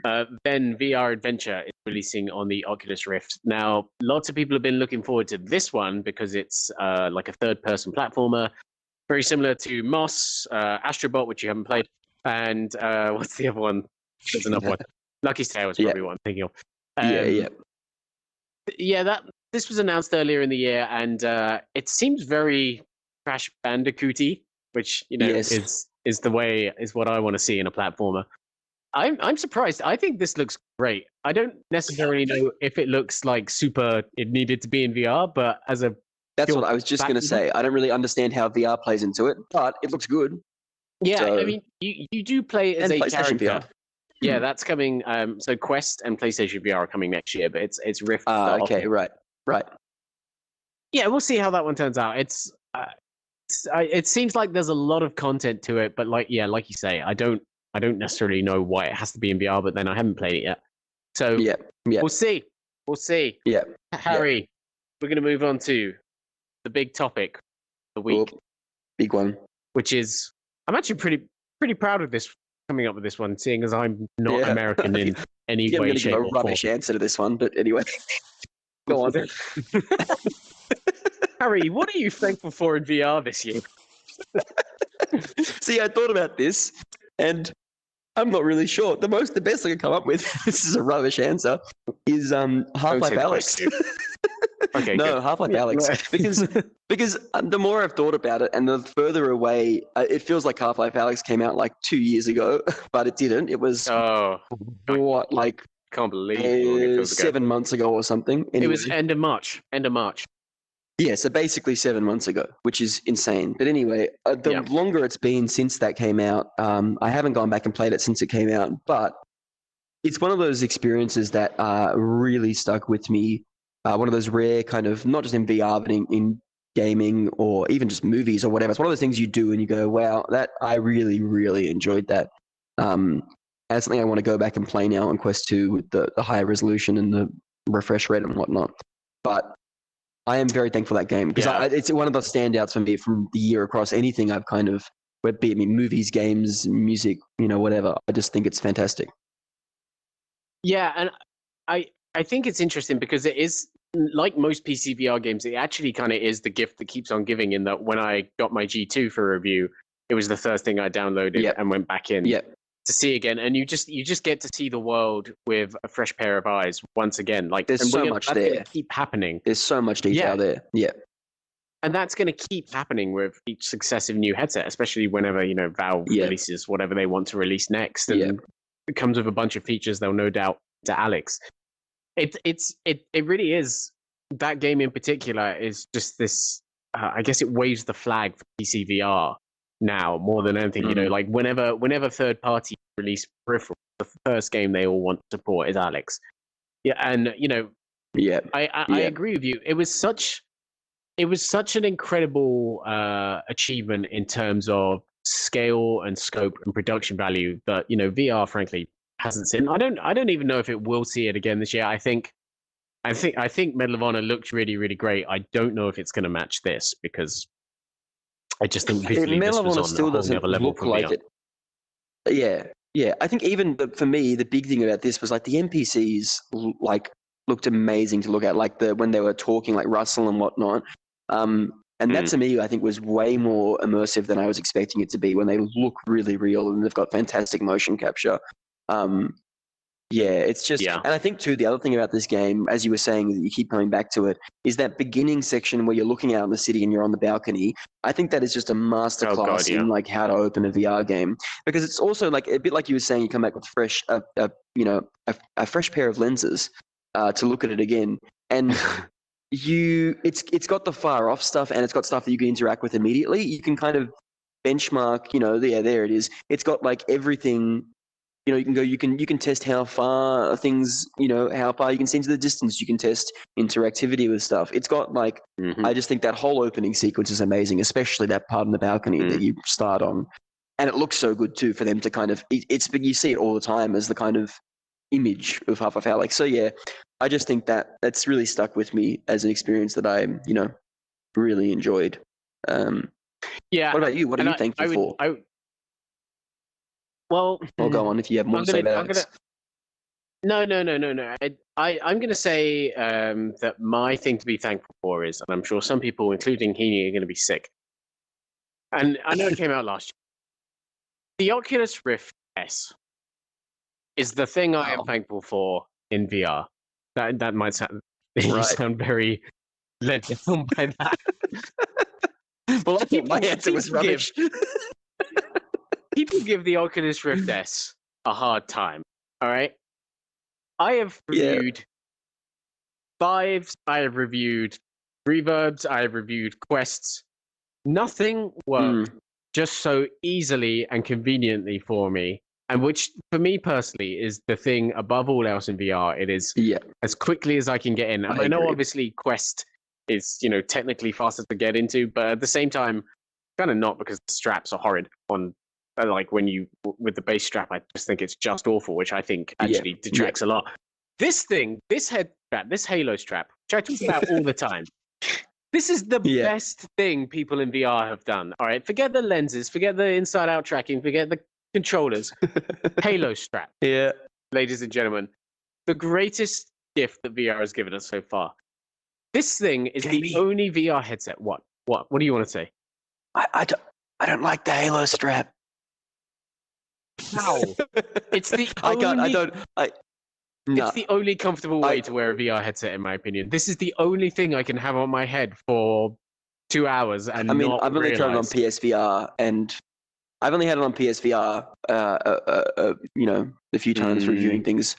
then VR Adventure is releasing on the Oculus Rift. Now, lots of people have been looking forward to this one because it's like a third-person platformer, very similar to Moss, Astrobot, which you haven't played, and what's the other one? There's another one. Lucky's Tale is probably what I'm thinking of. This was announced earlier in the year, and it seems very Crash Bandicooty, which is what I want to see in a platformer. I'm surprised. I think this looks great. I don't necessarily know if it looks like it needed to be in VR, but that's what I was just going to say. I don't really understand how VR plays into it, but it looks good. Yeah, so, I mean, you do play as a character. VR. Yeah, that's coming. So Quest and PlayStation VR are coming next year, but it's Rift. Okay, right. Yeah, we'll see how that one turns out. It seems like there's a lot of content to it, but like you say, I don't necessarily know why it has to be in VR, but then I haven't played it yet. So we'll see. Yeah. Harry, we're going to move on to the big topic of the week. Big one. Which is, I'm actually pretty pretty proud of this, coming up with this one, seeing as I'm not American in any way, shape, or form. I'm going to give a rubbish answer to this one, but anyway. Go on. Harry, what are you thankful for in VR this year? See, I thought about this, and I'm not really sure. The best I can come up with, this is a rubbish answer, is Half-Life Alyx. Okay, no, good. Half-Life Alyx. because the more I've thought about it, and the further away, it feels like Half-Life Alyx came out like 2 years ago, but it didn't. It was can't believe 7 months ago or something. Anyway. It was end of March. Yeah, so basically 7 months ago, which is insane. But anyway, the longer it's been since that came out, I haven't gone back and played it since it came out, but it's one of those experiences that really stuck with me. One of those rare kind of, not just in VR, but in gaming or even just movies or whatever. It's one of those things you do and you go, wow, that I really, really enjoyed that. That's something I want to go back and play now on Quest 2 with the higher resolution and the refresh rate and whatnot. But I am very thankful for that game because it's one of the standouts for me from the year across anything I've kind of, be it movies, games, music, whatever. I just think it's fantastic. Yeah, and I think it's interesting because it is, like most PC VR games, it actually kind of is the gift that keeps on giving, in that when I got my G2 for review, it was the first thing I downloaded and went back in to see again. And you just get to see the world with a fresh pair of eyes once again. Like, there's so much there. Keep happening. There's so much detail there. Yeah. And that's going to keep happening with each successive new headset, especially whenever, Valve releases whatever they want to release next. And it comes with a bunch of features they'll no doubt to Alyx. It really is. That game in particular is just this, I guess it waves the flag for PC VR now more than anything. Like whenever third party release peripheral, the first game they all want to support is Alyx. Yeah, and I agree with you. It was such an incredible achievement in terms of scale and scope and production value that VR frankly hasn't seen. I don't even know if it will see it again this year. I think Medal of Honor looked really, really great. I don't know if it's going to match this because I just think visually this was on still doesn't a level look like it. Yeah. I think even for me, the big thing about this was like the NPCs looked amazing to look at, like when they were talking, like Russell and whatnot. And that to me, I think, was way more immersive than I was expecting it to be. When they look really real and they've got fantastic motion capture. It's just, and I think too, the other thing about this game, as you were saying, that you keep coming back to it, is that beginning section where you're looking out in the city and you're on the balcony. I think that is just a masterclass in like how to open a VR game, because it's also like a bit like you were saying, you come back with a fresh pair of lenses to look at it again, and it's got the far off stuff and it's got stuff that you can interact with immediately. You can kind of benchmark, there it is. It's got like everything. You can go. You can test how far things. How far you can see into the distance. You can test interactivity with stuff. It's got like. I just think that whole opening sequence is amazing, especially that part on the balcony that you start on, and it looks so good too for them to kind of. But you see it all the time as the kind of image of Half-Life Alyx. So yeah, I just think that's really stuck with me as an experience that I really enjoyed. What about you? What are you thankful for? Well, I'll go on if you have more to say about Alyx. No. I'm going to say that my thing to be thankful for is, and I'm sure some people, including Heaney, are going to be sick. And I know it came out last year. The Oculus Rift S is the thing I am thankful for in VR. That might sound, you sound very let down by that. Well, I think my answer was rubbish. People give the Oculus Rift S a hard time, all right? I have reviewed Vives, I have reviewed Reverbs, I have reviewed Quests. Nothing worked just so easily and conveniently for me, and which, for me personally, is the thing above all else in VR. It is as quickly as I can get in. And I know, obviously, Quest is, technically faster to get into, but at the same time, kind of not, because the straps are horrid on... Like when you with the base strap, I just think it's just awful, which I think actually detracts a lot. This thing, this head strap, this Halo strap, which I talk about all the time. This is the best thing people in VR have done. All right, forget the lenses, forget the inside-out tracking, forget the controllers, Halo strap. Yeah. Ladies and gentlemen, the greatest gift that VR has given us so far. This thing is the only VR headset. What do you want to say? I don't like the Halo strap. How? It's the It's the only comfortable way to wear a VR headset, in my opinion. This is the only thing I can have on my head for 2 hours and I've only tried it on PSVR, and I've only had it on PSVR, a few times reviewing things.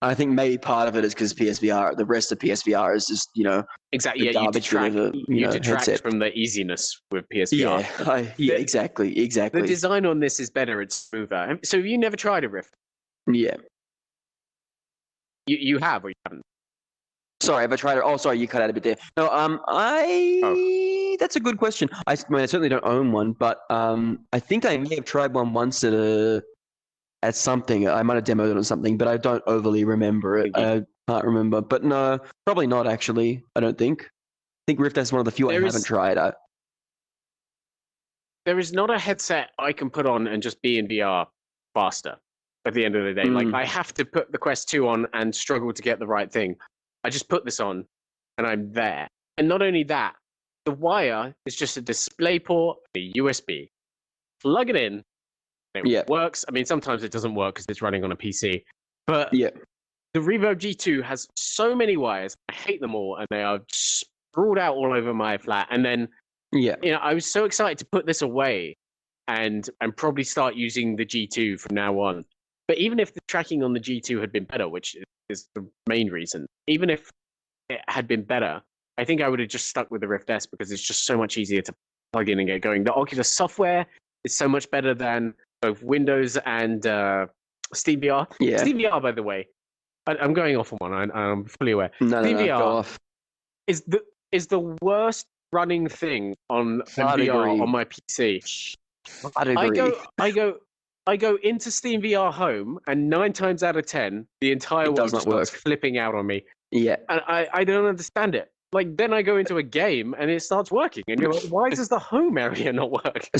I think maybe part of it is because PSVR, the rest of PSVR is just, exactly. Yeah, you detract from the easiness with PSVR. Yeah, exactly. The design on this is better. It's smoother. So you never tried a Rift? Yeah. You have or you haven't? Sorry, have I tried it? Oh, sorry, you cut out a bit there. No, that's a good question. I certainly don't own one, but I think I may have tried one once at something. I might have demoed it or something, but I don't overly remember it. I can't remember. But no, probably not actually. I don't think. I think Rift S is one of the few I haven't tried. There is not a headset I can put on and just be in VR faster at the end of the day. Like, I have to put the Quest 2 on and struggle to get the right thing. I just put this on and I'm there. And not only that, the wire is just a display port, a USB. Plug it in. It works. I mean, sometimes it doesn't work because it's running on a PC. But the Revo G2 has so many wires. I hate them all, and they are sprawled out all over my flat. And then, I was so excited to put this away and probably start using the G2 from now on. But even if the tracking on the G2 had been better, which is the main reason, even if it had been better, I think I would have just stuck with the Rift S because it's just so much easier to plug in and get going. The Oculus software is so much better than both Windows and SteamVR. Yeah. SteamVR, by the way, I'm going off on one. I'm fully aware. SteamVR is the worst running thing on VR on my PC. I'd agree. I go into SteamVR Home, and 9 times out of 10, the entire world just starts flipping out on me. Yeah. And I don't understand it. Like, then I go into a game and it starts working, and you're like, why does the home area not work? I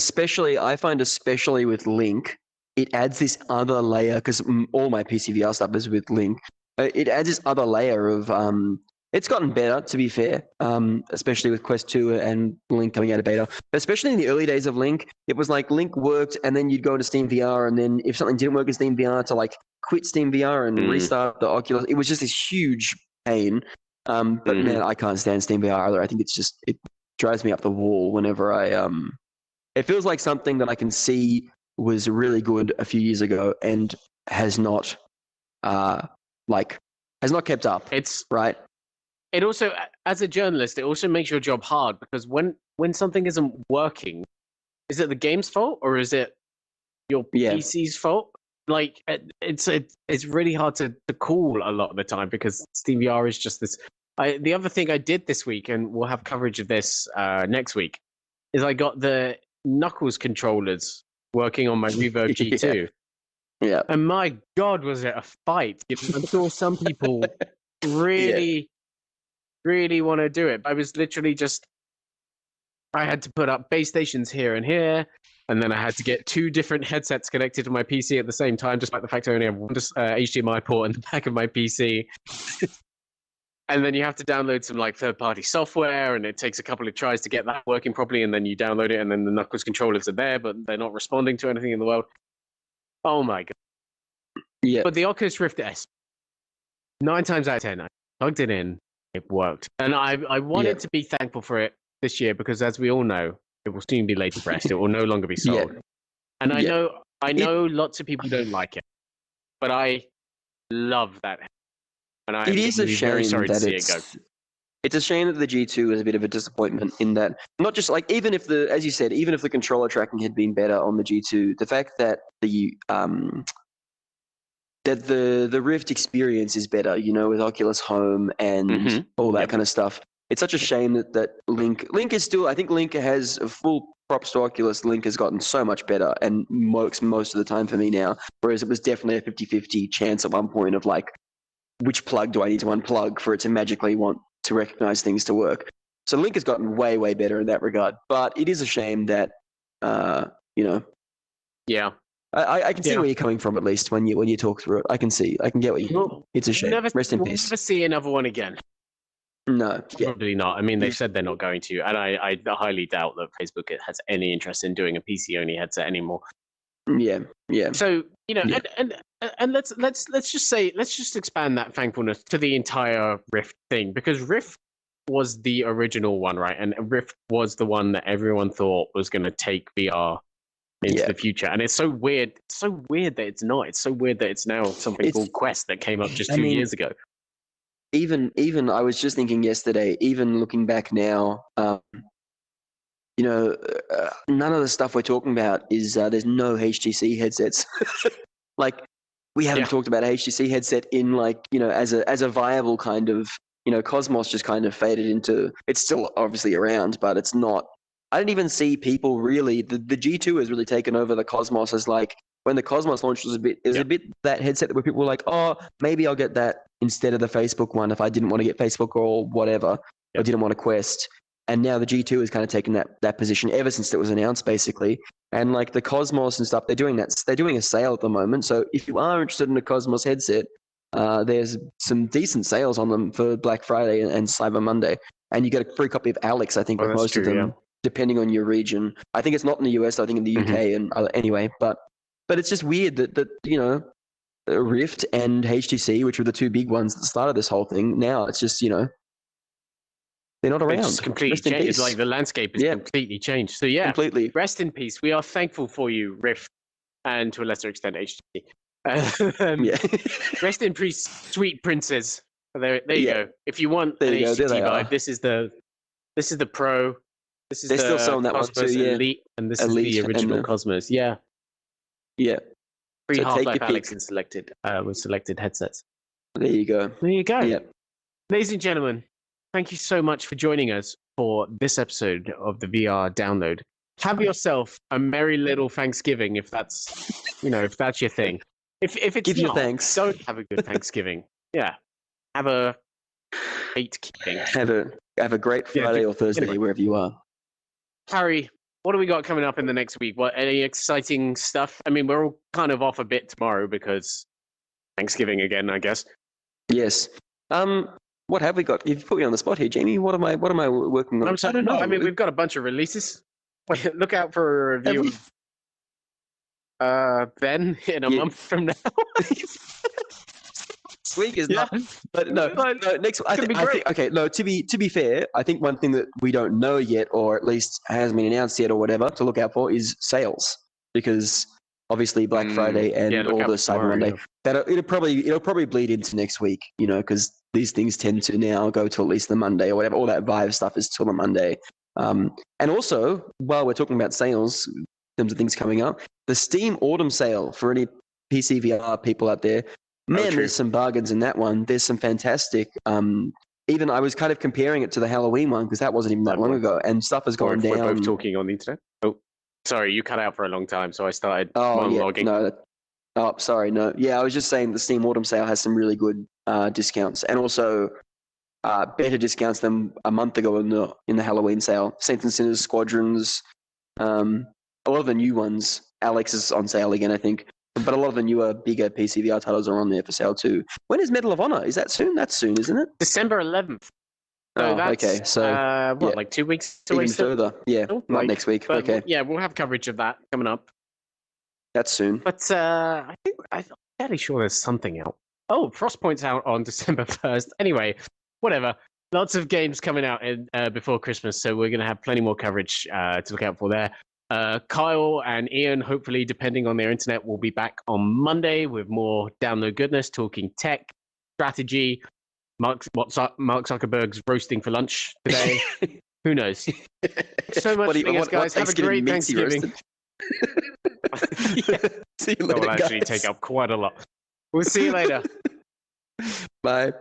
find especially with Link, it adds this other layer, because all my PC VR stuff is with Link. It adds this other layer of, it's gotten better, to be fair, especially with Quest 2 and Link coming out of beta. But especially in the early days of Link, it was like Link worked, and then you'd go to SteamVR, and then if something didn't work in SteamVR, to like quit SteamVR and restart the Oculus. It was just this huge pain. But man, I can't stand SteamVR either. I think it drives me up the wall whenever it feels like something that I can see was really good a few years ago and has not kept up. It's right. It also, as a journalist, it also makes your job hard because when something isn't working, is it the game's fault or is it your PC's fault? Like, it's really hard to call a lot of the time because SteamVR is just this. The other thing I did this week, and we'll have coverage of this next week, is I got the Knuckles controllers working on my Revo G2. Yeah. And my God, was it a fight? I'm sure some people really want to do it. I was literally I had to put up base stations here and here, and then I had to get 2 different headsets connected to my PC at the same time, despite the fact I only have one HDMI port in the back of my PC. And then you have to download some like third-party software, and it takes a couple of tries to get that working properly, and then you download it, and then the Knuckles controllers are there, but they're not responding to anything in the world. Oh my God. Yeah. But the Oculus Rift S, 9 times out of 10, I plugged it in, it worked. And I wanted to be thankful for it this year because, as we all know, it will soon be later pressed. It will no longer be sold. And I know lots of people don't like it, but I love that. And it is a shame it's a shame that the G2 is a bit of a disappointment in that, not just like, even if the controller tracking had been better on the G2, the fact that the Rift experience is better, with Oculus Home and all that kind of stuff. It's such a shame that Link is still, I think Link has a full props to Oculus. Link has gotten so much better and works most of the time for me now, whereas it was definitely a 50-50 chance at one point of like, which plug do I need to unplug for it to magically want to recognize things to work? So Link has gotten way, way better in that regard. But it is a shame that, Yeah. I can see where you're coming from, at least when you talk through it. I can get what you. It's a shame. Rest in peace. We'll never see another one again. No, probably not. I mean, they've said they're not going to, and I highly doubt that Facebook has any interest in doing a PC only headset anymore. Yeah. So and let's just expand that thankfulness to the entire Rift thing, because Rift was the original one, right? And Rift was the one that everyone thought was going to take VR into the future, and it's so weird. It's so weird that it's not. It's so weird that it's now something called Quest that came up just 2 years ago. Even I was just thinking yesterday, even looking back now, none of the stuff we're talking about is there's no HTC headsets. Like, we haven't talked about a HTC headset in, like, as a viable kind of, Cosmos just kind of faded into, it's still obviously around, but it's not. I didn't even see people really, the G2 has really taken over the Cosmos as, like, when the Cosmos launched was a bit that headset where people were like, oh, maybe I'll get that instead of the Facebook one if I didn't want to get Facebook or whatever, or didn't want a Quest. And now the G2 has kind of taken that position ever since it was announced, basically. And like the Cosmos and stuff, they're doing a sale at the moment. So if you are interested in a Cosmos headset, there's some decent sales on them for Black Friday and Cyber Monday. And you get a free copy of Alex, I think, with most of them, depending on your region. I think it's not in the US, I think in the UK and anyway. But it's just weird that Rift and HTC, which were the two big ones that started this whole thing, now it's just, they're not around. It's completely changed. It's like the landscape is completely changed. So completely. Rest in peace. We are thankful for you, Rift, and to a lesser extent HTC. Rest in peace, sweet princes. There you go. If you want an HTC vibe, this is the Pro. This is they're still selling that Cosmos one too, Elite, and this is the original Cosmos. Yeah. Free Half-Life Alex and selected headsets. There you go. Yeah. Ladies and gentlemen, thank you so much for joining us for this episode of the VR Download. Have yourself a merry little Thanksgiving if that's your thing. If it's Give your thanks. Don't have a good Thanksgiving. Yeah. Have a great keeping. Have a great Friday or Thursday, wherever you are. Harry, what do we got coming up in the next week? Any exciting stuff? I mean, we're all kind of off a bit tomorrow because Thanksgiving again, I guess. Yes. What have we got? You've put me on the spot here, Jamie. What am I working on? I don't know. I mean, we've got a bunch of releases. Look out for a review of Ben in a month from now. This week is not. But no. Next, I think. Okay. No. To be fair, I think one thing that we don't know yet, or at least hasn't been announced yet, or whatever, to look out for is sales, because obviously Black Friday and all the Cyber Monday. It'll probably bleed into next week, because these things tend to now go to at least the Monday or whatever. All that Vive stuff is till the Monday. And also, while we're talking about sales, in terms of things coming up, the Steam Autumn Sale for any PC VR people out there. Man, there's some bargains in that one. There's some fantastic. Even I was kind of comparing it to the Halloween one because that wasn't even that long ago, and stuff has gone down. We're both talking on the internet. Oh, sorry, you cut out for a long time, so I started monologuing. Sorry, no. Yeah, I was just saying the Steam Autumn Sale has some really good discounts, and also better discounts than a month ago in the Halloween sale. Saints and Sinners, Squadrons, a lot of the new ones. Alex is on sale again, I think. But a lot of the newer, bigger PC VR titles are on there for sale too. When is Medal of Honor? Is that soon? That's soon, isn't it? December 11th. So okay. So like 2 weeks away? Even further. Yeah, not next week. Okay. Yeah, we'll have coverage of that coming up. That's soon. But I'm fairly sure there's something out. Oh, Frostpoint's out on December 1st. Anyway, whatever. Lots of games coming out before Christmas, so we're going to have plenty more coverage to look out for there. Kyle and Ian, hopefully, depending on their internet, will be back on Monday with more download goodness, talking tech, strategy, Mark Zuckerberg's roasting for lunch today. Who knows? So much for us, guys. Have a great Thanksgiving. See you later, that will actually take up quite a lot. We'll see you later. Bye.